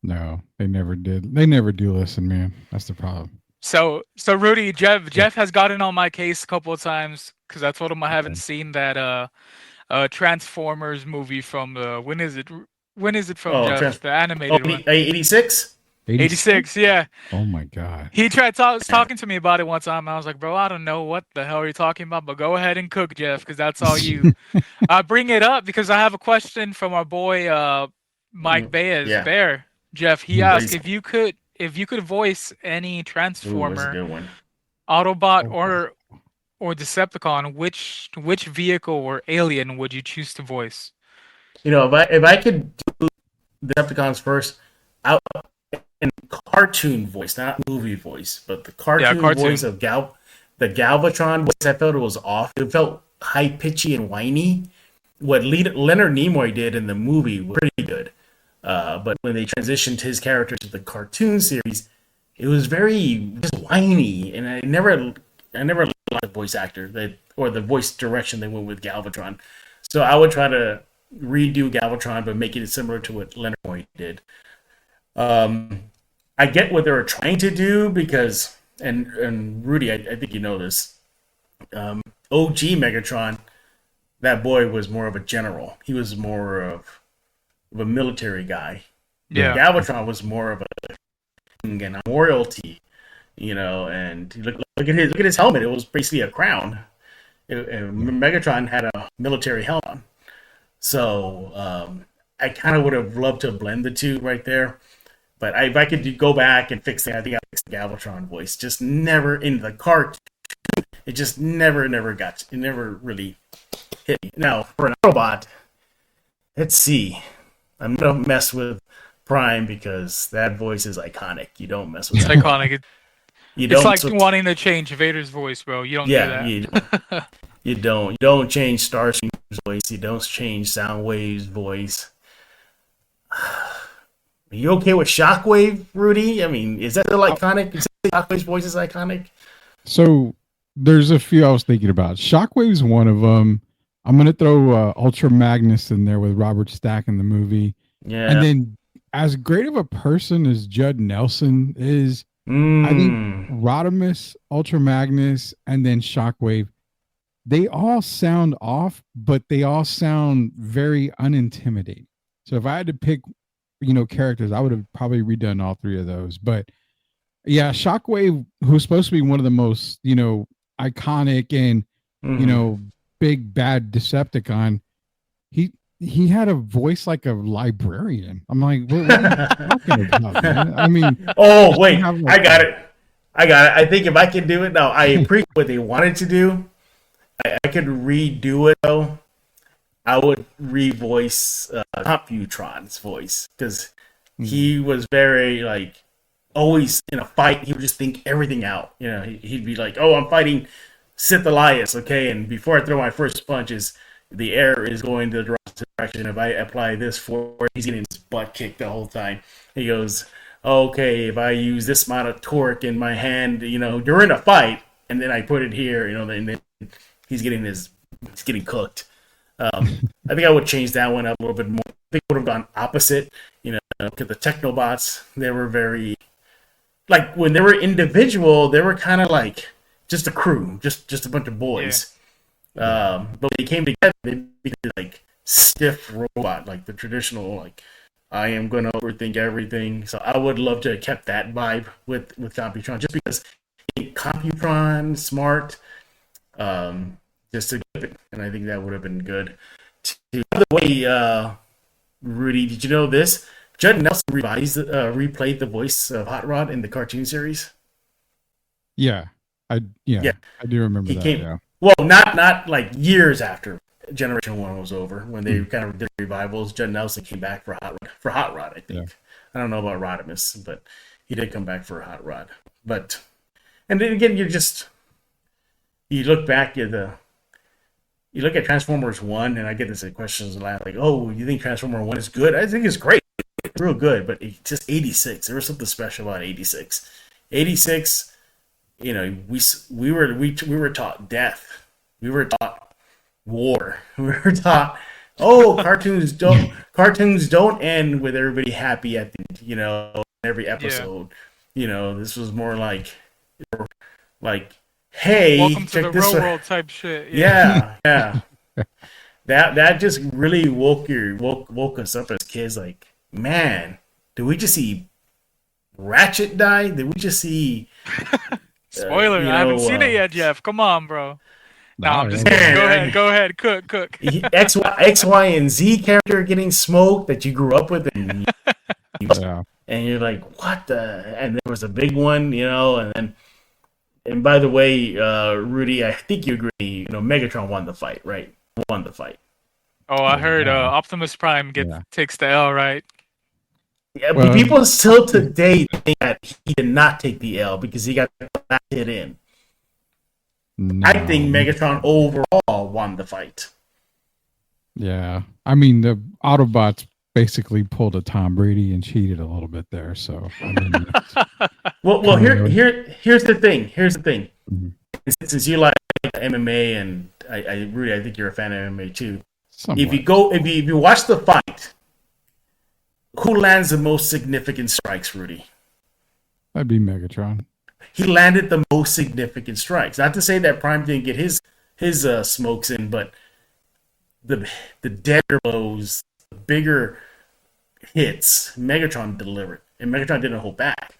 No, they never did. They never do listen, man. That's the problem. So Rudy, Jeff has gotten on my case a couple of times because I told him I haven't seen that Transformers movie from when is it from Jeff? The animated one. 86? 86, yeah. Oh my God. He tried talking to me about it one time. I was like, bro, I don't know what the hell you're talking about, but go ahead and cook, Jeff, because that's all you. I bring it up because I have a question from our boy Mike Baez, Bear. Jeff, he asked if you could voice any Transformer, Autobot, or Decepticon, which vehicle or alien would you choose to voice? You know, if I could do Decepticons first, in cartoon voice, not movie voice, but the cartoon voice of the Galvatron voice, I felt it was off. It felt high pitchy and whiny. What Leonard Nimoy did in the movie was pretty good, but when they transitioned his character to the cartoon series, it was very just whiny, and I never liked the voice actor or the voice direction they went with Galvatron. So I would try to redo Galvatron, but make it similar to what Leonard Nimoy did. I get what they were trying to do because, and Rudy, I think you know this. OG Megatron, that boy was more of a general. He was more of a military guy. Yeah, Galvatron was more of a king and a royalty, you know. And look at his helmet. It was basically a crown. Megatron had a military helmet on. So I kind of would have loved to blend the two right there. But if I could go back and fix it, I think I'd fix the Galvatron voice. Just never in the cartoon. It just never really hit me. Now, for an Autobot, let's see. I'm gonna mess with Prime because that voice is iconic. You don't mess with It's that. iconic. It's like wanting to change Vader's voice, bro. You don't do that. You don't. You don't change Starscream's voice. You don't change Soundwave's voice. Are you okay with Shockwave, Rudy? I mean, is that still iconic? Is Shockwave's voice is iconic? So there's a few I was thinking about. Shockwave's one of them. I'm going to throw Ultra Magnus in there with Robert Stack in the movie. Yeah. And then as great of a person as Judd Nelson is, I think Rodimus, Ultra Magnus, and then Shockwave, they all sound off, but they all sound very unintimidating. So if I had to pick, characters, I would have probably redone all three of those. But yeah, Shockwave, who's supposed to be one of the most, iconic and, big bad Decepticon, he had a voice like a librarian. I'm like, what are you talking about, man? I mean, oh wait, I got it. I think if I can do it now, I appreciate what they wanted to do. I could redo it though. I would revoice Computron's voice because he was very like always in a fight. He would just think everything out. He'd be like, "Oh, I'm fighting Sith Elias, okay, and before I throw my first punches, the air is going the direction. If I apply this forward, he's getting his butt kicked the whole time." He goes, "Okay, if I use this amount of torque in my hand, during a fight, and then I put it here, and then he's getting cooked." I think I would change that one up a little bit more. I think I would have gone opposite, because the Technobots, they were very, like, when they were individual, they were kind of like just a crew, just a bunch of boys. Yeah. But when they came together, they became like stiff robot, like the traditional, like, I am going to overthink everything. So I would love to have kept that vibe with Computron, just because Computron, smart, just to keep it, and I think that would have been good. By the way, Rudy, did you know this? Judd Nelson replayed the voice of Hot Rod in the cartoon series. Yeah, I do remember that. Yeah. Well, not like years after Generation 1 was over, when they kind of did revivals. Judd Nelson came back for Hot Rod, I think. Yeah. I don't know about Rodimus, but he did come back for Hot Rod. But, and then again, you look back at you look at Transformers 1, and I get this questions a lot, like, "Oh, you think Transformer 1 is good?" I think it's great. It's real good, but it's just 86. There was something special about 86. 86, we were taught death. We were taught war. We were taught, cartoons don't end with everybody happy at the, every episode. Yeah. This was more like, hey, welcome to check the this real world type shit. Yeah. That just really woke us up as kids. Like, man, did we just see Ratchet die? Did we just see? Spoiler! I haven't seen it yet, Jeff. Come on, bro. No, I'm just kidding. Go ahead. Cook. X, Y, and Z character getting smoked that you grew up with, and you're like, what the? And there was a big one, and then. And by the way, Rudy, I think you agree. Megatron won the fight, right? Won the fight. Oh, I heard Optimus Prime takes the L, right? Yeah, but people still today think that he did not take the L because he got that hit in. No. I think Megatron overall won the fight. Yeah, I mean the Autobots basically pulled a Tom Brady and cheated a little bit there. So, well, here's the thing. Mm-hmm. Since you like MMA, and Rudy, I think you're a fan of MMA too. Somewhat. If you watch the fight, who lands the most significant strikes, Rudy? That'd be Megatron. He landed the most significant strikes. Not to say that Prime didn't get his smokes in, but the deader blows, the bigger hits, Megatron delivered, and Megatron didn't hold back.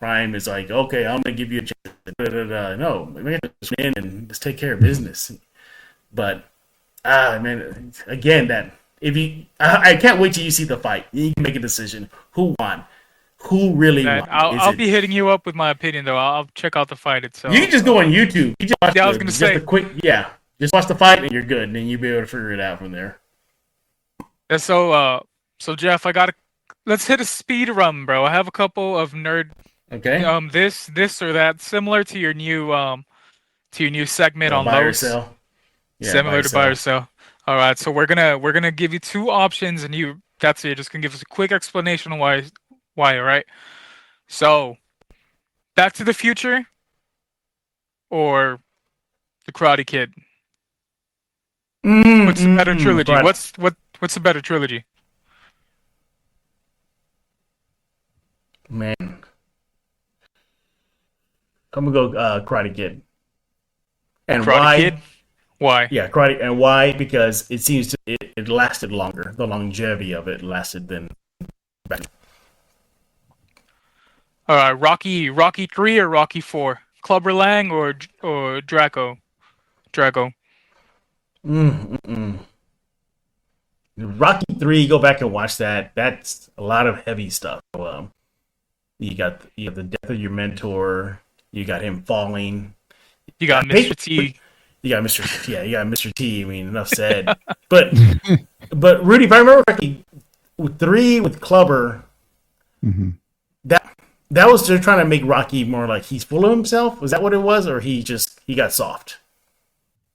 Prime is like, okay, I'm gonna give you a chance. No, Megatron just win and just take care of business. But man, again, that if you, I can't wait till you see the fight. You can make a decision. Who won? Who really won? I'll be hitting you up with my opinion, though. I'll check out the fight itself. You can just go on YouTube. You just watch I was gonna say just watch the fight and you're good, and then you'll be able to figure it out from there. And so, So Jeff, let's hit a speed run, bro. I have a couple of nerd Okay. this or that, similar to your new segment on Buy or Lowe's. sell. Yeah, buy Similar or to buy or sell. sell. All right, so we're gonna give you two options, and that's it. Just gonna give us a quick explanation on why. All right. So, Back to the Future or The Karate Kid? What's the better trilogy? Right. What's the better trilogy? Man, I'm gonna go Karate Kid. And Karate why? Kid? Why? Yeah, Karate. And why? Because it seems it lasted longer. The longevity of it lasted than back. All right, Rocky 3 or Rocky 4? Clubber Lang or Drago? Rocky 3. Go back and watch that. That's a lot of heavy stuff. You got the death of your mentor. You got him falling. You got Mr. T. You got Mr. Yeah, you got Mr. T. I mean, enough said. But Rudy, if I remember correctly, with 3 with Clubber, that was they're trying to make Rocky more like he's full of himself. Was that what it was, or he got soft?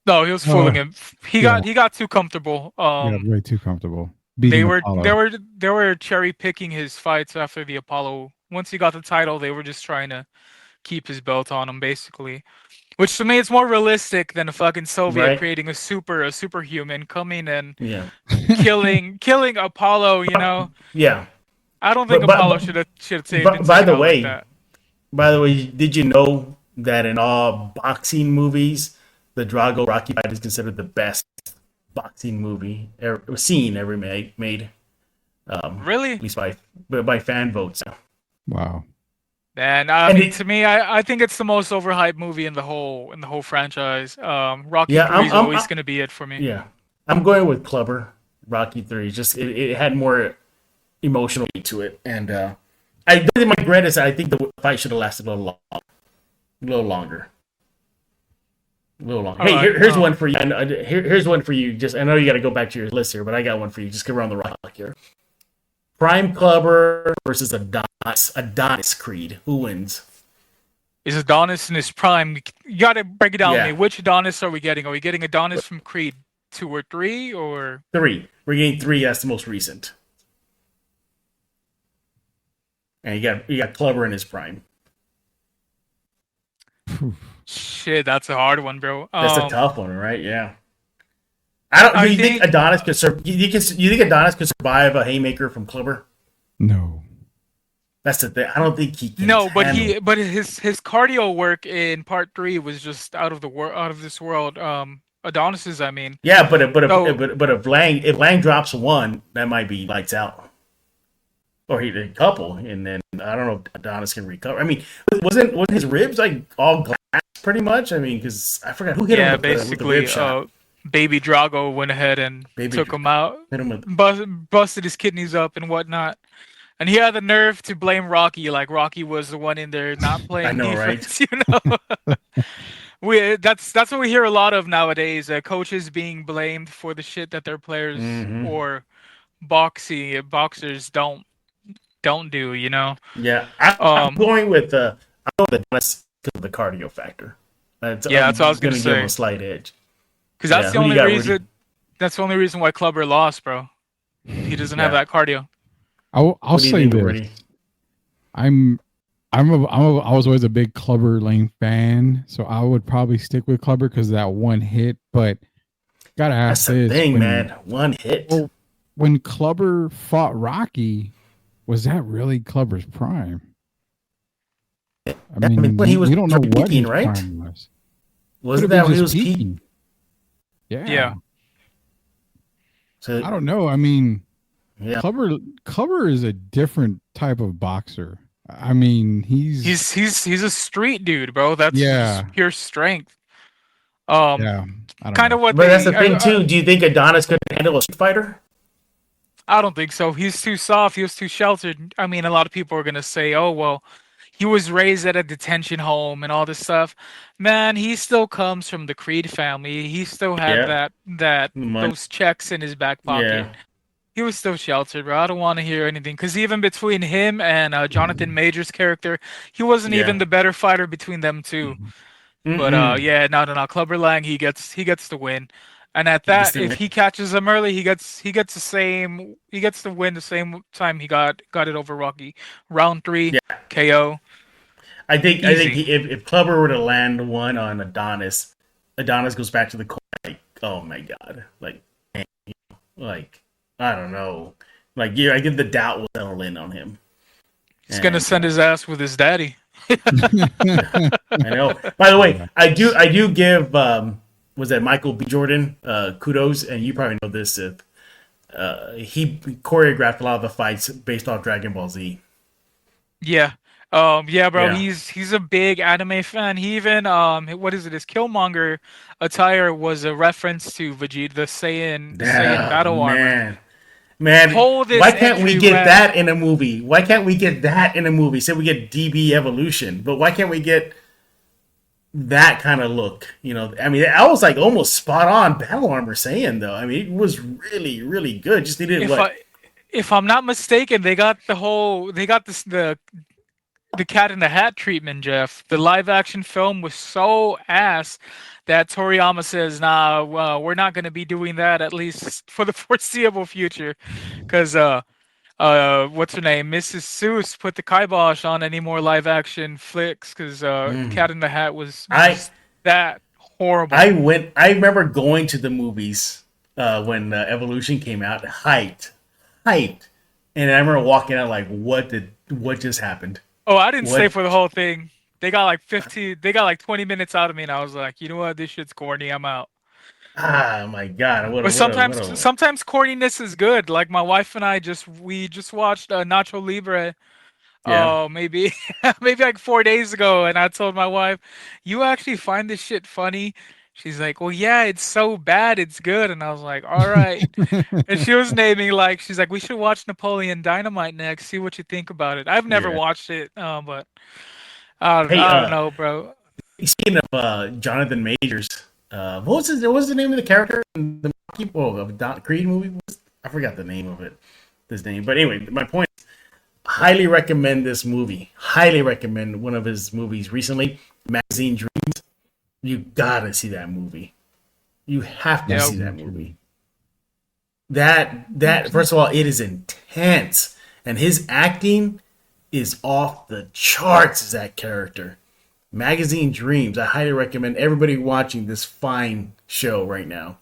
No, he was fooling him. He got too comfortable. Way too comfortable. They were cherry picking his fights after the Apollo. Once he got the title, they were just trying to keep his belt on him, basically. Which to me, it's more realistic than a fucking Soviet creating a superhuman coming and killing Apollo. You know. Yeah. I don't think Apollo should have saved. By the way, did you know that in all boxing movies, the Drago Rocky fight is considered the best boxing movie ever made? Really? At least by fan votes. Wow. And to me, I think it's the most overhyped movie in the whole franchise. Rocky 3 is always going to be it for me. Yeah, I'm going with Clubber. Rocky 3. Just it had more emotional weight to it, and I think my regret is that I think the fight should have lasted a little longer. Hey, here's one for you. Here's one for you. Just I know you got to go back to your list here, but I got one for you. Just go around the rock here. Prime Clubber versus Adonis Creed. Who wins? Is Adonis in his prime? You got to break it down to me. Which Adonis are we getting? Are we getting Adonis from Creed 2 or 3 or 3? We're getting 3. That's the most recent. And you got Clubber in his prime. Shit, that's a hard one, bro. That's a tough one, right? Yeah. Do you think Adonis could you think Adonis could survive a haymaker from Clubber? No. That's the thing. I don't think he can. No, but his cardio work in part 3 was just out of this world. Adonis's, I mean. Yeah, but if Lang drops 1, that might be lights out. Or he did a couple, and then I don't know if Adonis can recover. I mean, wasn't his ribs like all glass pretty much? I mean, because I forgot who hit him with the rib shot. Baby Drago went ahead and took him out, busted his kidneys up and whatnot. And he had the nerve to blame Rocky, like Rocky was the one in there not playing I know, defense, right? You know? That's what we hear a lot of nowadays, coaches being blamed for the shit that their players or boxers don't do, you know? Yeah, I'm going with the because of the cardio factor. That's what I was going to say. Give him a slight edge. Because that's the only reason. That's the only reason why Clubber lost, bro. He doesn't have that cardio. I'll say this. I was always a big Clubber Lang fan, so I would probably stick with Clubber because that one hit. But gotta ask this thing, man. One hit. Well, when Clubber fought Rocky, was that really Clubber's prime? I mean, he was. We don't know what his right? prime was. Wasn't that when he was peaking? Yeah. So I don't know. I mean, Clubber is a different type of boxer. I mean, he's a street dude, bro. That's just pure strength. Kind of what. But that's the thing too. Do you think Adonis could handle a street fighter? I don't think so. He's too soft. He was too sheltered. I mean, a lot of people are gonna say, "Oh, well, he was raised at a detention home and all this stuff." Man, he still comes from the Creed family. He still had those checks in his back pocket. he was still sheltered, bro. I don't want to hear anything because even between him and Jonathan Major's character, he wasn't even Yeah. the better fighter between them two. But Mm-mm. yeah, no. Clubber Lang, he gets the win, and at He gets that, to if win. he catches him early, he gets the win the same time he got it over Rocky. Round 3, Yeah. KO, I think easy. if Clubber were to land one on Adonis, Adonis goes back to the court. Like, oh my god, like I don't know, like yeah, I think the doubt will settle in on him. He's gonna And send his ass with his daddy. I know. By the way, Yeah. I do give was that Michael B. Jordan kudos, and you probably know this. If he choreographed a lot of the fights based off Dragon Ball Z. Yeah. Yeah, bro. Yeah, He's a big anime fan. He even what is it? His Killmonger attire was a reference to Vegeta, the Saiyan yeah, battle armor. man. Why Coldest can't we entry get rap. that in a movie? Why can't we get that in a movie? Say we get DB Evolution, but why can't we get that kind of look? I mean, I was like almost spot on battle armor saying though. I mean, it was really, really good. Just needed If what? I if I'm not mistaken, they got the Cat in the Hat treatment, Jeff. The live action film was so ass that Toriyama says, "Nah, well, we're not going to be doing that at least for the foreseeable future," because what's her name, Mrs. Seuss put the kibosh on any more live action flicks because Cat in the Hat was I just that horrible. I remember going to the movies when Evolution came out, hyped, and I remember walking out like, what just happened? Oh, I didn't stay What? for the whole thing. They got like 20 minutes out of me, and I was like, you know what, this shit's corny. I'm out. Ah, my God! But What sometimes, a sometimes corniness is good. Like my wife and I we just watched Nacho Libre. yeah. Oh, maybe maybe like 4 days ago, and I told my wife, "You actually find this shit funny?" She's like, "Well, yeah, it's so bad, it's good." And I was like, "All right." And she was naming like she's like, "We should watch Napoleon Dynamite next. See what you think about it." I've never Yeah. watched it, but Hey, I don't know, bro. speaking of Jonathan Majors, what was the name of the character in the of Don Creed movie? I forgot the name of it. His name, but anyway, my point. Highly recommend this movie. Highly recommend one of his movies recently, Magazine Dreams. You gotta see that movie. You have to Yeah, see that movie. That first of all, it is intense, and his acting is off the charts as that character. Magazine Dreams. I highly recommend everybody watching this fine show right now.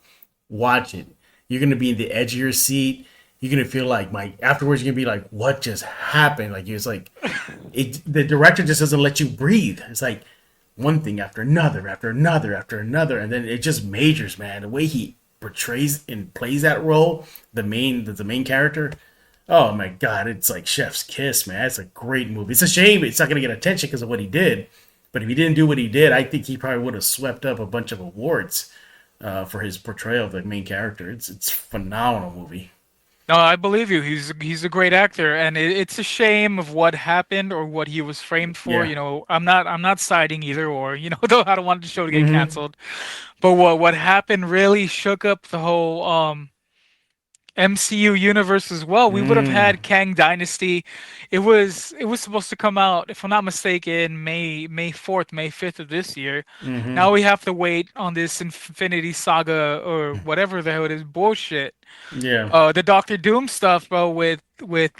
Watch it. You're gonna be in the edge of your seat. You're gonna feel like afterwards. You're gonna be like, "What just happened?" Like it's like the director just doesn't let you breathe. It's like one thing after another, after another, after another, and then it just majors, man. The way he portrays and plays that role, the main character. Oh my God, it's like chef's kiss, man. It's a great movie. It's a shame it's not gonna get attention because of what he did. But if he didn't do what he did, I think he probably would have swept up a bunch of awards for his portrayal of the main character. It's a phenomenal movie. no, I believe you. He's a great actor, and it's a shame of what happened or what he was framed for. Yeah. I'm not siding either or. Though I don't want the show to get Mm-hmm. canceled. But what happened really shook up the whole MCU universe as well. We would have Mm. had Kang Dynasty. It was supposed to come out, if I'm not mistaken, May 4th, May 5th of this year. Mm-hmm. Now we have to wait on this Infinity Saga or whatever the hell it is bullshit. Yeah. The Doctor Doom stuff, bro, with Robert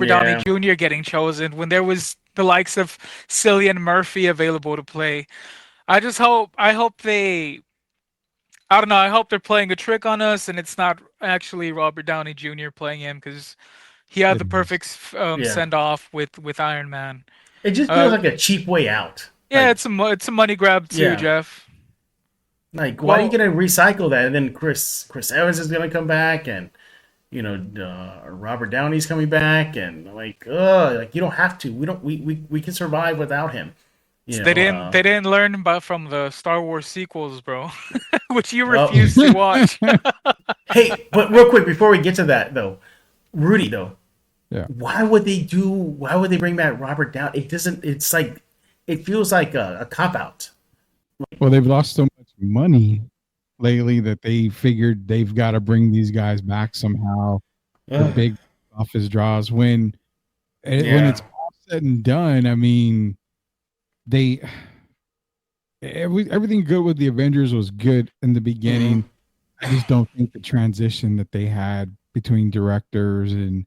Downey Yeah. Jr. getting chosen when there was the likes of Cillian Murphy available to play. I hope they I don't know. I hope they're playing a trick on us, and it's not actually Robert Downey Jr. playing him because he had the perfect Yeah. send off with Iron Man. It just feels Uh, like a cheap way out. yeah, it's a money grab too, Yeah. Jeff. Like, why are you Well, gonna recycle that? And then Chris Evans is gonna come back, and Robert Downey's coming back, and like you don't have to. We can survive without him. You they know. didn't learn about from the Star Wars sequels, bro, which you Well, refuse to watch. hey, but real quick before we get to that though, Rudy though, Yeah. why would they bring back Robert Downey? It doesn't. It's like it feels like a cop out. Well, they've lost so much money lately that they figured they've got to bring these guys back somehow. the big office draws when it's all said and done. I mean, they everything good with the Avengers was good in the beginning. I just don't think the transition that they had between directors and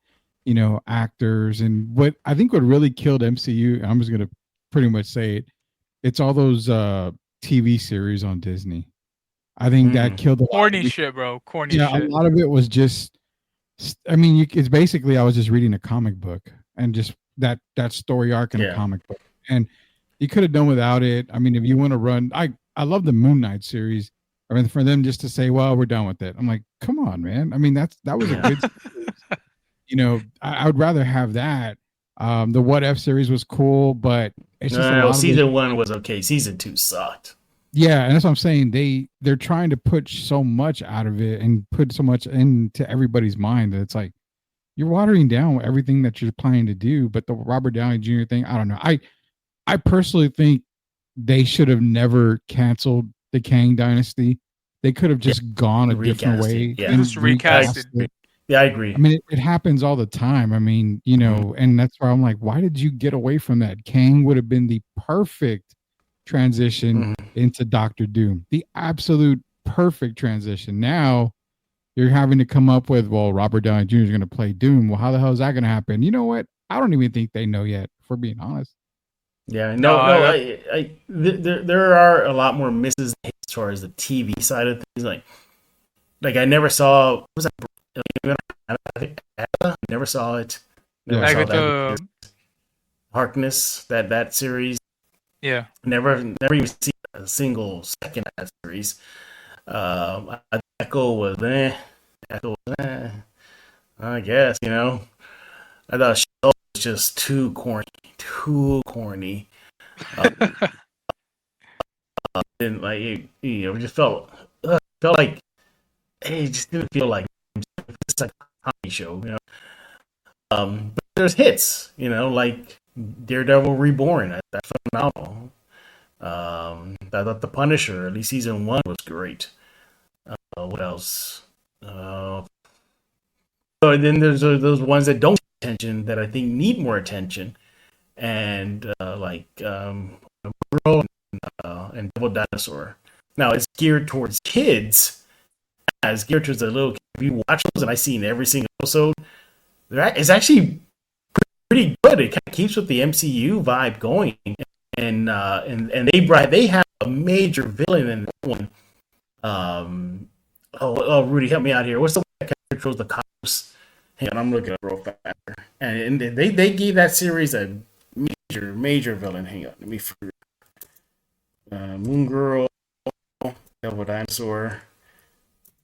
actors and what I think what really killed MCU. I'm just gonna pretty much say it. It's all those TV series on Disney. I think that killed the corny shit, bbro. Corny shit. A lot of it was just. I mean, it's basically I was just reading a comic book and just that story arc in a comic book, and you could have done without it. I mean, if you want to run, I love the Moon Knight series. I mean, for them just to say, "Well, we're done with it," I'm like, "Come on, man!" I mean, that was a good series. I would rather have that. The What If series was cool, but it's just season 1 was okay. Season 2 sucked. Yeah, and that's what I'm saying. They're trying to put so much out of it and put so much into everybody's mind that it's like you're watering down everything that you're planning to do. But the Robert Downey Jr. thing, I don't know. I personally think they should have never canceled the Kang Dynasty. They could have just gone a different way. Yeah, and just recast it. Yeah, I agree. I mean, it happens all the time. I mean, and that's why I'm like, why did you get away from that? Kang would have been the perfect transition into Doctor Doom, the absolute perfect transition. Now you're having to come up with, well, Robert Downey Jr. is going to play Doom. Well, how the hell is that going to happen? You know what? I don't even think they know yet, if we're being honest. Yeah, there are a lot more misses as far as the TV side of things. Like I never saw. Was that? I never saw it. Never saw that. Harkness, that series. Yeah. Never even seen a single second of that series. Echo was I guess, I thought she was just too corny. And it just felt like it just didn't feel like it's like a comedy show, But there's hits, like Daredevil Reborn. That's phenomenal. I thought The Punisher, at least season 1, was great. What else? So then there's those ones that don't get attention that I think need more attention, and Girl and Double Dinosaur. Now it's geared towards kids, as geared towards the little. If you watch those, and I've seen every single episode, it's actually pretty good. It kind of keeps with the MCU vibe going, and they have a major villain in that one. Rudy, help me out here. What's the one that controls the cops? Hang on, I'm looking up real fast. And they gave that series a major villain. Hang on, let me figure. Moon Girl, Double Dinosaur.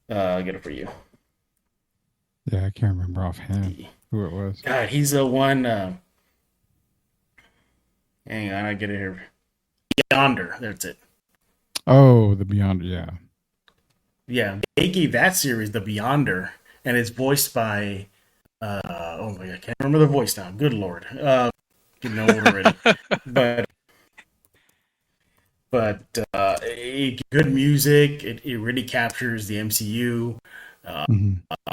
I'll get it for you. Yeah, I can't remember offhand who it was. God, he's the one. Hang on, I get it here. Beyonder, that's it. Oh, the Beyonder, yeah. Yeah, they gave that series The Beyonder, and it's voiced by. Oh my God, I can't remember the voice now. Good Lord, getting old already. But good music. It really captures the MCU.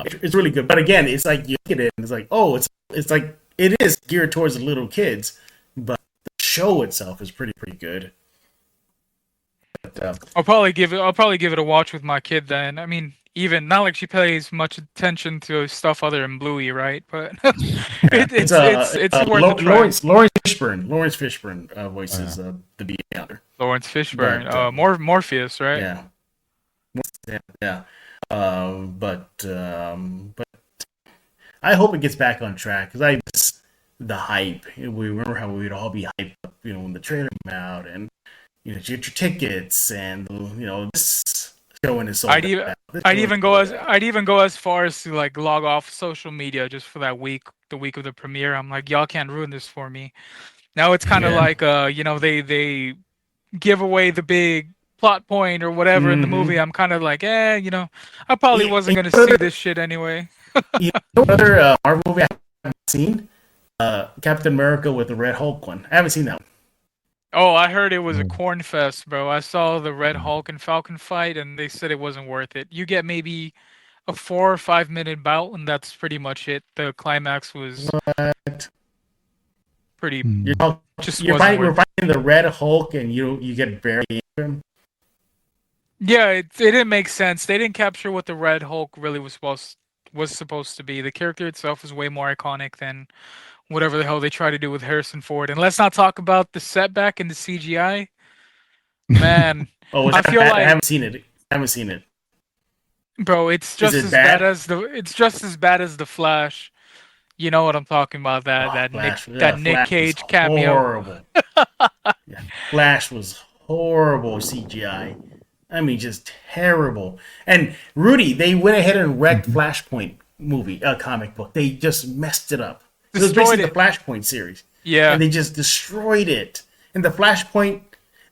It's really good. But again, it's like you look at it and it's like, oh, it's like it is geared towards the little kids, but the show itself is pretty good. But, I'll probably give it a watch with my kid then. I mean, even not like she pays much attention to stuff other than Bluey, right? But it's worth a try. Lawrence Fishburne voices the Beyonder. Lawrence Fishburne, Morpheus, right? Yeah. But I hope it gets back on track because I miss the hype. We remember how we'd all be hyped up, when the trailer came out, and get your tickets, and this showing is so. I'd even go as far as to like log off social media just for that week, the week of the premiere. I'm like, y'all can't ruin this for me. Now it's kind of like they give away the big plot point or whatever in the movie. I'm kind of like, I probably wasn't going to see this shit anyway. Another Marvel movie I haven't seen, Captain America with the Red Hulk one. I haven't seen that one. Oh, I heard it was a corn fest, bro. I saw the Red Hulk and Falcon fight, and they said it wasn't worth it. You get maybe a 4 or 5 minute bout, and that's pretty much it. The climax was pretty You're, just you're wasn't fighting. We're worth it. fighting the Red Hulk, and you get buried into him. Yeah, it didn't make sense. They didn't capture what the Red Hulk really was supposed to be. The character itself is way more iconic than whatever the hell they try to do with Harrison Ford. And let's not talk about the setback in the CGI. Man, Oh, I feel I like, haven't seen it. I haven't seen it. bro, it's Is just it as bad? bad as the Flash. You know what I'm talking about? That Oh, that Nick Flash. that Nick Flash was Cage cameo. horrible. Yeah, Flash was horrible CGI. I mean, just terrible. And Rudy, they went ahead and wrecked Flashpoint movie, comic book. They just messed it up. It was Destroyed basically it. the Flashpoint series, Yeah. and they just destroyed it. And the Flashpoint,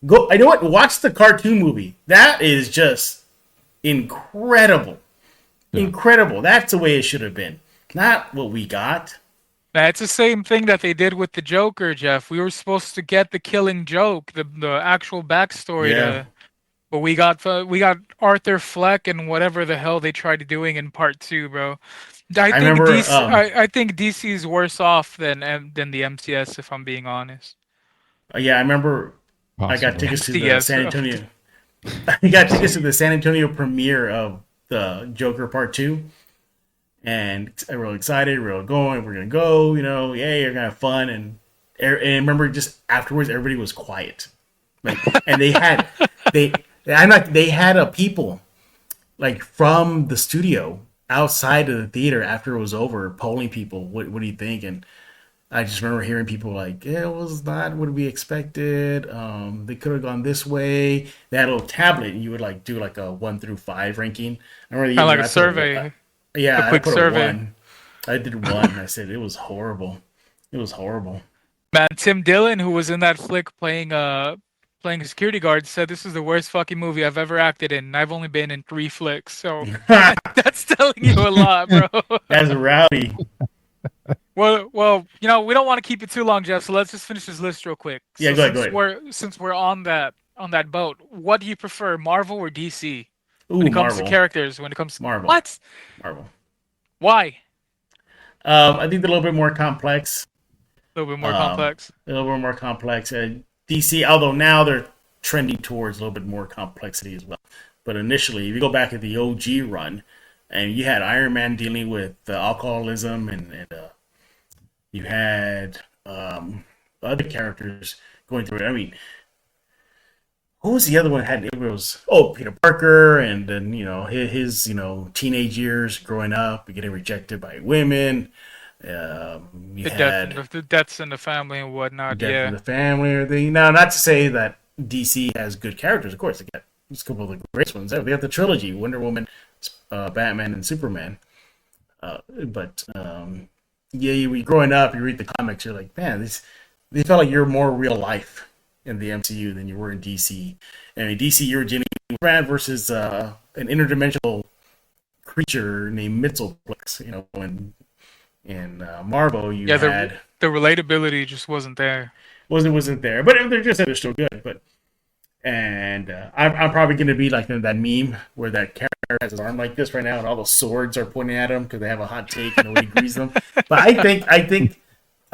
go. I know what. Watch the cartoon movie. That is just incredible. Incredible. That's the way it should have been. Not what we got. Man, it's the same thing that they did with the Joker, Jeff. We were supposed to get the Killing Joke, the actual backstory Yeah. but we got Arthur Fleck and whatever the hell they tried doing in part 2, bro. I I think remember. I think DC is worse off than the MCS, if I'm being honest. Yeah, I remember. I got Possible. tickets to the Yes. San Antonio. I got tickets to the San Antonio premiere of the Joker Part 2. And I'm real excited. We're going. We're going to go. You know, yay, you're going to have fun. And I remember just afterwards, everybody was quiet. Like, and they had people like from the studio outside of the theater after it was over, polling people. What do you think? And I just remember hearing people like, yeah, it was not what we expected. They could have gone this way. They had a little tablet, and you would like do like a 1 through 5 ranking. I remember Kind of like I a put survey. yeah, a quick I put survey. a 1. I did 1. I said it was horrible. It was horrible. Man, Tim Dillon, who was in that flick playing a security guard, said this is the worst fucking movie I've ever acted in. And I've only been in 3 flicks, so that's telling you a lot, bro. As a rowdy. Well, you know, we don't want to keep it too long, Jeff. So let's just finish this list real quick. Yeah, So go ahead. since we're on that boat, what do you prefer, Marvel or DC? Ooh, When it comes Marvel. to characters, when it comes to Marvel. what? Marvel. Why? I think they're a little bit more complex. A little bit more complex. A little bit more complex. DC, although now they're trending towards a little bit more complexity as well. But initially, if you go back at the OG run, and you had Iron Man dealing with alcoholism, and you had other characters going through it. I mean, who was the other one? It was Peter Parker, and then his teenage years growing up, getting rejected by women. The deaths in the family and whatnot. Death Yeah. in the family or thing. Now, not to say that DC has good characters. Of course, they got a couple of the great ones. They got the trilogy: Wonder Woman, Batman, and Superman. Yeah, growing up, you read the comics, you're like, man, they felt like you're more real life in the MCU than you were in DC. And in DC, you were dealing with Superman versus an interdimensional creature named Mxyzptlk. And in Marvel, you had the relatability just wasn't there. wasn't there, but they're still good. I'm probably going to be like that meme where that character has his arm like this right now, and all the swords are pointing at him because they have a hot take and nobody agrees them. But I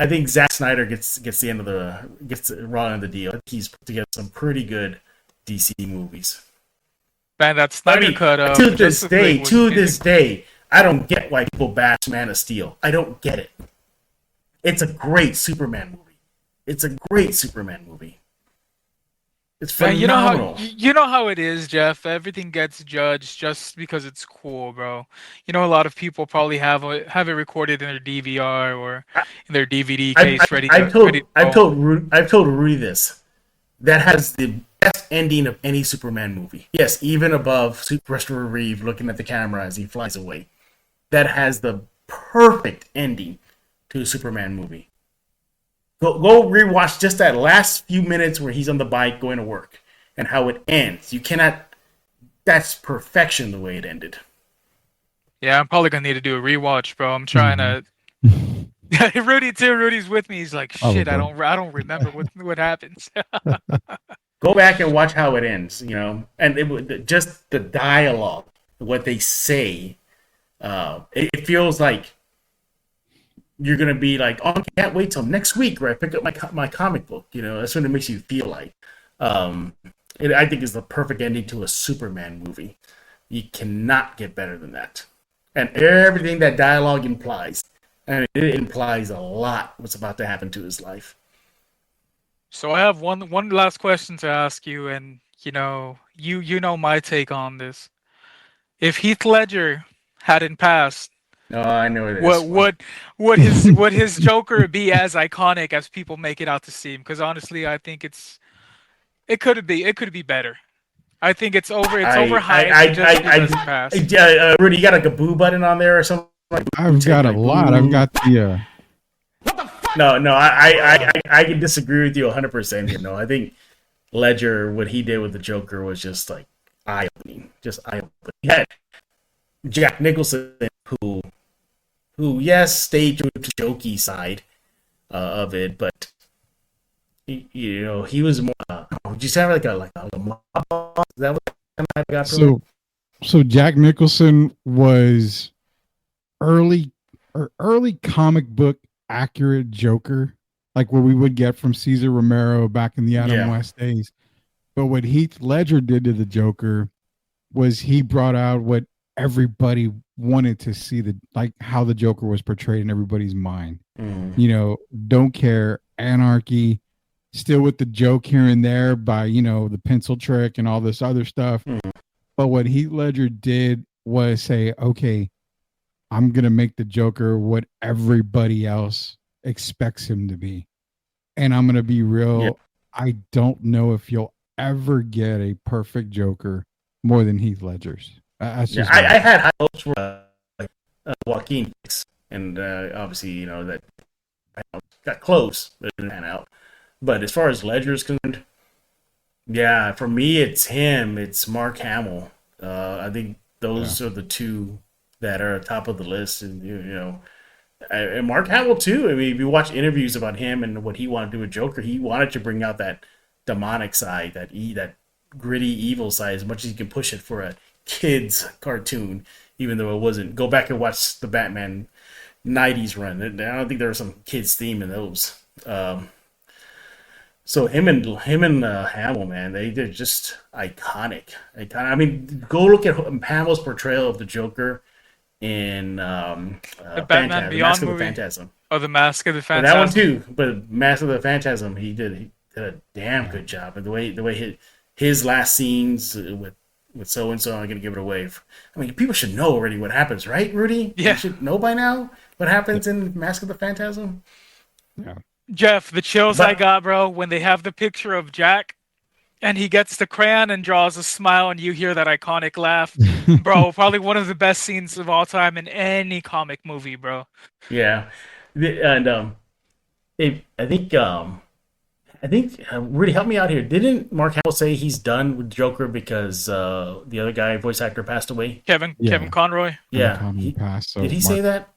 think Zack Snyder gets the end of the raw end of the deal. I think he's put together some pretty good DC movies. Man, that Snyder cut. To this day, I don't get why people bash Man of Steel. I don't get it. It's a great Superman movie. It's phenomenal. Man, you know how it is, Jeff. Everything gets judged just because it's cool, bro. You know, a lot of people probably have it recorded in their DVR or in their DVD case I've told Rudy this. That has the best ending of any Superman movie. Yes, even above Christopher Reeve looking at the camera as he flies away. That has the perfect ending to a Superman movie. Go rewatch just that last few minutes where he's on the bike going to work and how it ends. That's perfection the way it ended. Yeah, I'm probably gonna need to do a rewatch, bro. I'm trying to. Rudy too. Rudy's with me. He's like, shit. I don't remember what happens. Go back and watch how it ends. And just the dialogue, what they say, It feels like you're gonna be like, oh, I can't wait till next week where I pick up my comic book. You know, that's what it makes you feel like. I think is the perfect ending to a Superman movie. You cannot get better than that, and everything that dialogue implies, and it implies a lot what's about to happen to his life. So I have one last question to ask you, and you know my take on this. If Heath Ledger hadn't passed, Oh, I know it what is. would his Joker be as iconic as people make it out to seem? Because honestly, I think it could be better. I think it's overhyped just because it passed. Rudy, you got like a boo button on there or something? I've got a lot. I've got the. No, I can disagree with you 100%. You know, I think Ledger, what he did with the Joker was just like eye-opening. Just eye-opening. He had Jack Nicholson, who yes, stayed to the jokey side of it, but he was more. Would you say like a mob boss? Is that what I got from it? So Jack Nicholson was early comic book accurate Joker, like what we would get from Cesar Romero back in the Adam West days. But what Heath Ledger did to the Joker was he brought out what everybody wanted to see, like how the Joker was portrayed in everybody's mind. You know, don't care, anarchy, still with the joke here and there by, the pencil trick and all this other stuff. But what Heath Ledger did was say, okay, I'm going to make the Joker what everybody else expects him to be. And I'm going to be real. Yeah. I don't know if you'll ever get a perfect Joker more than Heath Ledger's. I had high hopes for Joaquin, and obviously, that got close, but it didn't pan out. But as far as Ledger's concerned, yeah, for me, it's him. It's Mark Hamill. I think those are the two that are top of the list, and and Mark Hamill too. I mean, if you watch interviews about him and what he wanted to do with Joker, he wanted to bring out that demonic side, that gritty evil side, as much as he can push it for a kids cartoon, even though it wasn't. Go back and watch the Batman '90s run. I don't think there was some kids theme in those. So him and Hamill, man, they're just iconic. I mean, go look at Hamill's portrayal of the Joker in the Batman Beyond Mask movie. Of the Phantasm. Oh, the Mask of the Phantasm. That one too, but Mask of the Phantasm, he did a damn good job. And the way his last scenes with so and so, I'm gonna give it away. I mean, people should know already what happens, right, Rudy? Yeah, you should know by now what happens in Mask of the Phantasm. Yeah. Jeff, the chills I got, bro, when they have the picture of Jack and he gets the crayon and draws a smile and you hear that iconic laugh. Bro, probably one of the best scenes of all time in any comic movie, bro. Yeah. And I think Rudy, help me out here. Didn't Mark Hamill say he's done with Joker because the other guy, voice actor, passed away? Kevin Conroy? Yeah. Conroy passed, so did he say that?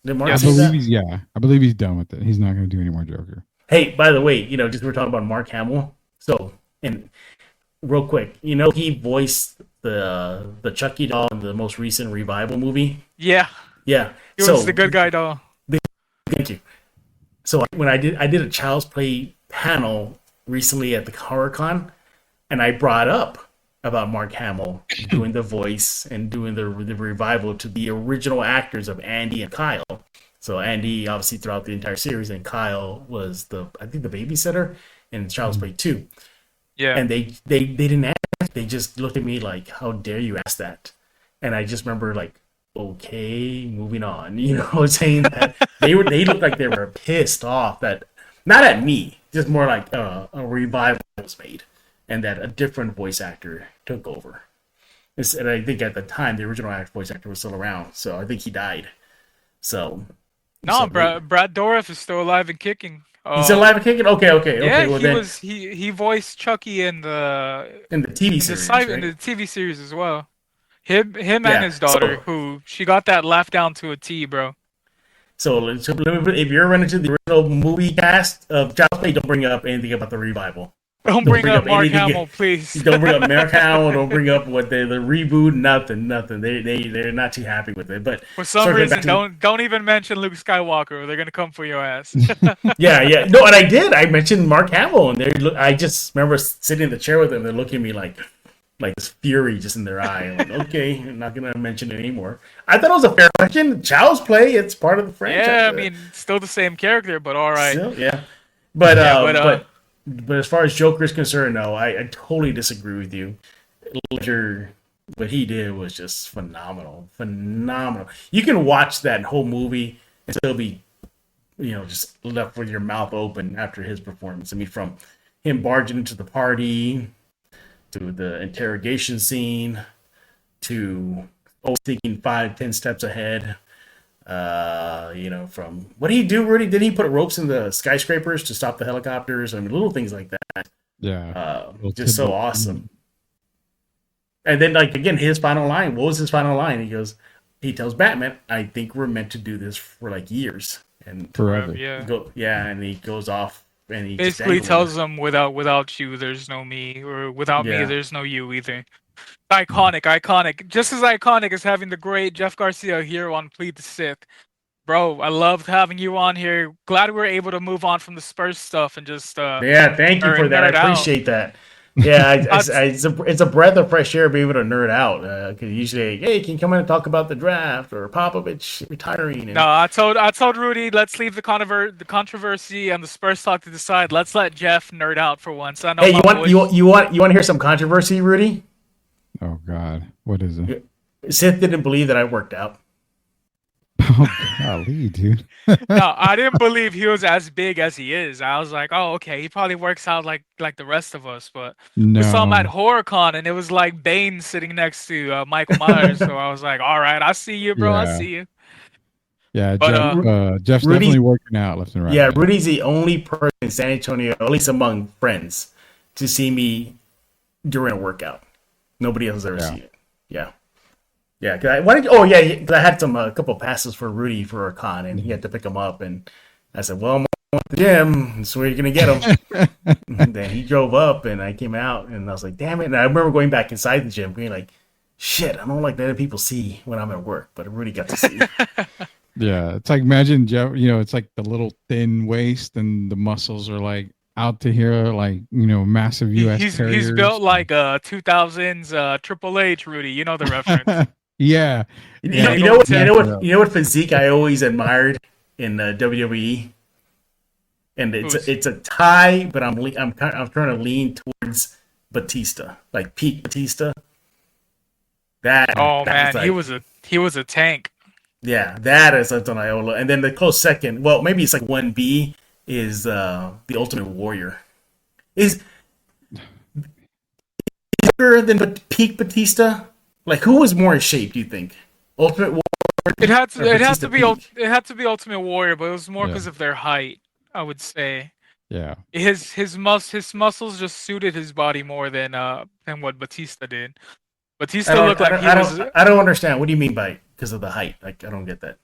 I believe he's done with it. He's not going to do any more Joker. Hey, by the way, just we're talking about Mark Hamill. So, and real quick, he voiced the Chucky doll in the most recent Revival movie. Yeah. Yeah. He was the good guy doll. Thank you. So when I did a Child's Play panel recently at the HorrorCon, and I brought up about Mark Hamill doing the voice and doing the revival to the original actors of Andy and Kyle. So Andy, obviously, throughout the entire series, and Kyle was the babysitter in Child's Play 2. Yeah. And they didn't ask. They just looked at me like, how dare you ask that? And I just remember like, okay, moving on. Saying that they looked like they were pissed off that, not at me, just more like a revival was made and that a different voice actor took over. And I think at the time the original voice actor was still around, so I think he died. So no, Brad Dourif is still alive and kicking. He's still alive and kicking. Okay. Yeah, well, he voiced Chucky in the TV series, in the TV series as well. Him and his daughter, who she got that laugh down to a T, bro. So let me put, if you're running to the original movie cast of Child's Play, don't bring up anything about the revival. Don't bring up Mark Hamill, please. Don't bring up Mark Hamill. Don't bring up what the reboot. Nothing. They're not too happy with it. But for some reason, don't even mention Luke Skywalker. Or they're gonna come for your ass. Yeah. No, and I did. I mentioned Mark Hamill, and I just remember sitting in the chair with them. They're looking at me like this fury just in their eye. I'm like, okay, I'm not gonna mention it anymore. I thought it was a fair question. Child's Play. It's part of the franchise. Yeah, I mean, still the same character, but all right. Still, yeah. But as far as Joker is concerned, no, I totally disagree with you. Ledger, what he did was just phenomenal. You can watch that whole movie and still be, just left with your mouth open after his performance. I mean, from him barging into the party to the interrogation scene to always thinking 5-10 steps ahead. From what did he do, Rudy? Did he put ropes in the skyscrapers to stop the helicopters? I mean, little things like that. Yeah. Just so awesome. And then, again, his final line. What was his final line? He tells Batman, "I think we're meant to do this for years and forever." Yeah. And he goes off and he basically tells them, "Without you, there's no me, or without me, there's no you either." Iconic. Just as iconic as having the great Jeff Garcia here on Plead the Sith. Bro, I loved having you on here. Glad we were able to move on from the Spurs stuff and just thank you for that. I appreciate that. Yeah, it's a breath of fresh air being able to nerd out. Because usually, hey, can you come in and talk about the draft or Popovich retiring? No, I told Rudy, let's leave the controversy and the Spurs talk to the side. Let's let Jeff nerd out for once. I know. Hey, you want to hear some controversy, Rudy? Oh God, what is it? Sith didn't believe that I worked out. Oh golly, dude. No, I didn't believe he was as big as he is. I was like, oh, okay, he probably works out like the rest of us. But we saw him at HorrorCon, and it was like Bane sitting next to Michael Myers. So I was like, all right, I see you, bro. I see you. Yeah, but, Jeff's definitely working out left and right. Yeah, Rudy's the only person in San Antonio, at least among friends, to see me during a workout. Nobody else has ever seen it. Yeah. Yeah. I had a couple passes for Rudy for a con, and he had to pick them up. And I said, well, I'm at the gym. That's where you're going to get them. And then he drove up, and I came out, and I was like, damn it. And I remember going back inside the gym, being like, shit, I don't like letting people see when I'm at work, but Rudy got to see. Yeah. It's like, imagine Jeff, it's like the little thin waist, and the muscles are like out to here, massive US carriers. He's built like 2000s Triple H, Rudy. You know the reference. Yeah. You know what physique I always admired in WWE, and it's a tie, but I'm trying to lean towards Batista, like peak Batista. He was a tank. Yeah, that is something I owe. And then the close second, well, maybe it's like 1B. Is the Ultimate Warrior is better than peak Batista? Like, who was more in shape? Do you think Ultimate Warrior? It had to be Ultimate Warrior, but it was more because of their height, I would say. Yeah, his muscles just suited his body more than what Batista did. Batista looked like I don't understand. What do you mean by because of the height? Like, I don't get that.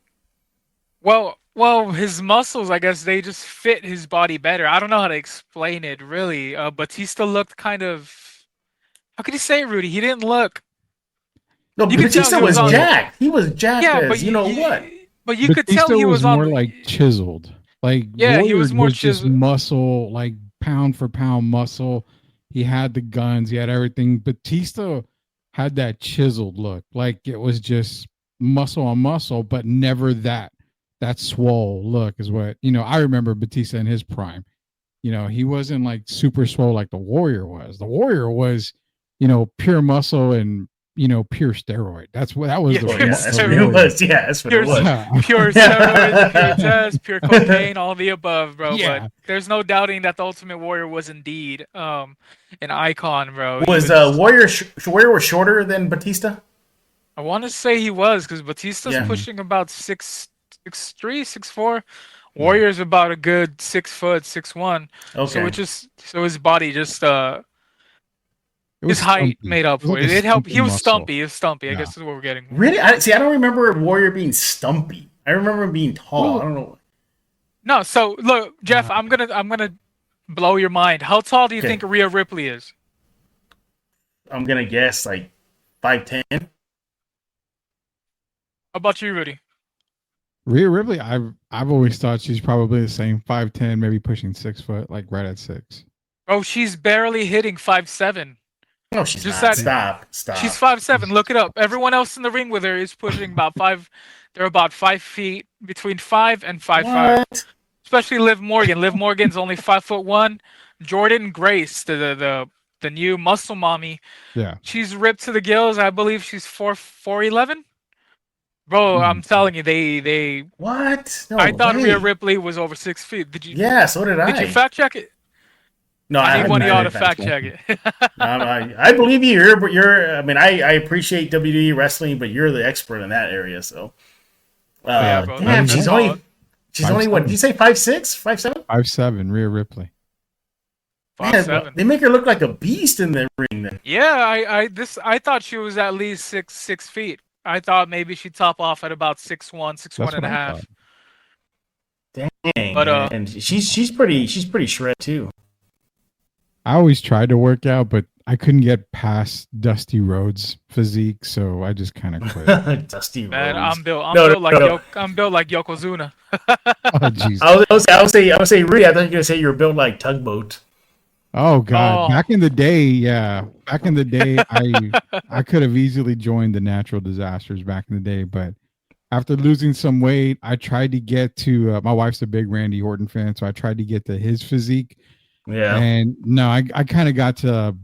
Well, his muscles, I guess, they just fit his body better. I don't know how to explain it, really. Batista looked kind of... How could you say it, Rudy? He didn't look... No, Batista was jacked. He was jacked as, what? But you could tell he was more like chiseled. Like, yeah, he was more chiseled. Just muscle, like pound for pound muscle. He had the guns. He had everything. Batista had that chiseled look. Like, it was just muscle on muscle, but never that swole look is what, I remember Batista in his prime. He wasn't like super swole like the Warrior was. The Warrior was, pure muscle and, pure steroid. That's what that was. Yeah, that's what it was. Yeah, that's what it was. Pure steroids, pure test, pure cocaine, all the above, bro. Yeah. But there's no doubting that the Ultimate Warrior was indeed an icon, bro. Was Warrior was shorter than Batista? I want to say he was, because Batista's pushing about 6'3", 6'4". Warrior's about a good 6 foot, 6'1". Okay. So his body just his height made up for it. It helped. He was stumpy. I guess is what we're getting. Really? I don't remember Warrior being stumpy. I remember him being tall. I don't know. No. So look, Jeff, I'm gonna blow your mind. How tall do you Okay. think Rhea Ripley is? I'm gonna guess like 5'10". How about you, Rudy? Rhea Ripley, I've always thought she's probably the same 5'10", maybe pushing 6 foot, like right at 6. Bro, she's barely hitting 5'7". No, she's Just not. that Stop. she's 5'7". Look it up. Everyone else in the ring with her is pushing about 5. They're about 5 feet, between 5 and 5'5". What? Especially Liv Morgan. Liv Morgan's only 5'1". Jordan Grace, the new muscle mommy, Yeah. she's ripped to the gills. I believe she's 4'11". Bro, I'm telling you, they. What? No I thought way. Rhea Ripley was over 6 feet. Did you? Yeah, so did I. Did you fact check it? No, I need haven't one of y'all to done fact check it. I believe you. I mean, I appreciate WWE wrestling, but you're the expert in that area. So, Yeah, bro, damn, that's she's solid. only what? Did you say 5'6", 5'7"? 5'7", Rhea Ripley. 5'7". They make her look like a beast in the ring. Then. Yeah, I thought she was at least 6 feet. I thought maybe she'd top off at about 6'1", 6'1" and a half. Dang, But and she's pretty shred too. I always tried to work out, but I couldn't get past Dusty Rhodes' physique, so I just kind of quit. Dusty Rhodes. Man, I'm built like Yokozuna. Oh jeez. I would say, Rudy. I thought you were gonna say you're built like Tugboat. Oh god. Oh. Back in the day, I could have easily joined the Natural Disasters back in the day, but after losing some weight, I tried to get to my wife's a big Randy Orton fan, so I tried to get to his physique. Yeah. And no, I kind of got to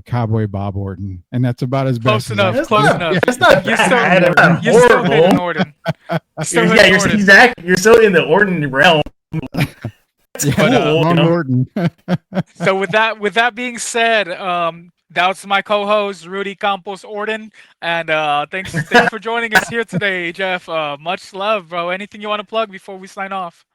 Cowboy Bob Orton, and that's about as Close best enough. as Close enough. That's not bad. Not You're still horrible. hitting Orton. You're still in the Orton realm. That's cool. Wrong Orton. So with that being said, that's my co-host Rudy Campos Orton, and thanks for joining us here today, Jeff. Much love, bro. Anything you want to plug before we sign off?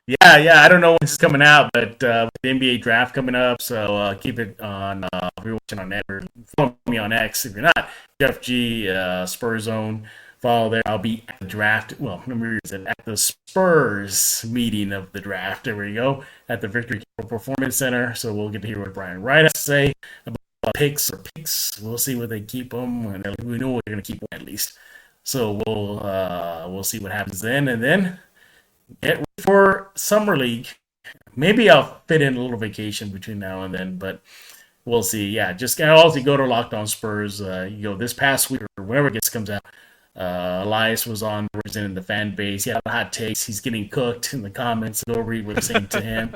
Yeah. I don't know when this is coming out, but with the NBA draft coming up, so keep it on. If you're watching on Net, or follow me on X. If you're not, Jeff G, Spurs Zone. Follow there. I'll be at the draft. Well, remember, at the Spurs meeting of the draft. There we go. At the Victory Performance Center. So we'll get to hear what Brian Wright has to say about picks. We'll see what they keep them. And we know we're going to keep one at least. So we'll see what happens then. And then get ready for Summer League. Maybe I'll fit in a little vacation between now and then, but we'll see. Yeah, just also go to Locked On Spurs. This past week or whenever it comes out. Elias was on representing the fan base. He had hot takes. He's getting cooked in the comments. Go read what they're saying to him.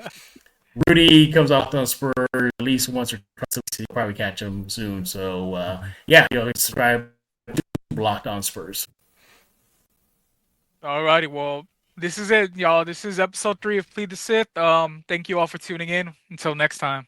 Rudy comes off on Spurs at least once or twice a week. So you'll probably catch him soon. So subscribe to Locked On Spurs. Alrighty, well, this is it, y'all. This is episode 3 of Plead the Sith. Thank you all for tuning in. Until next time.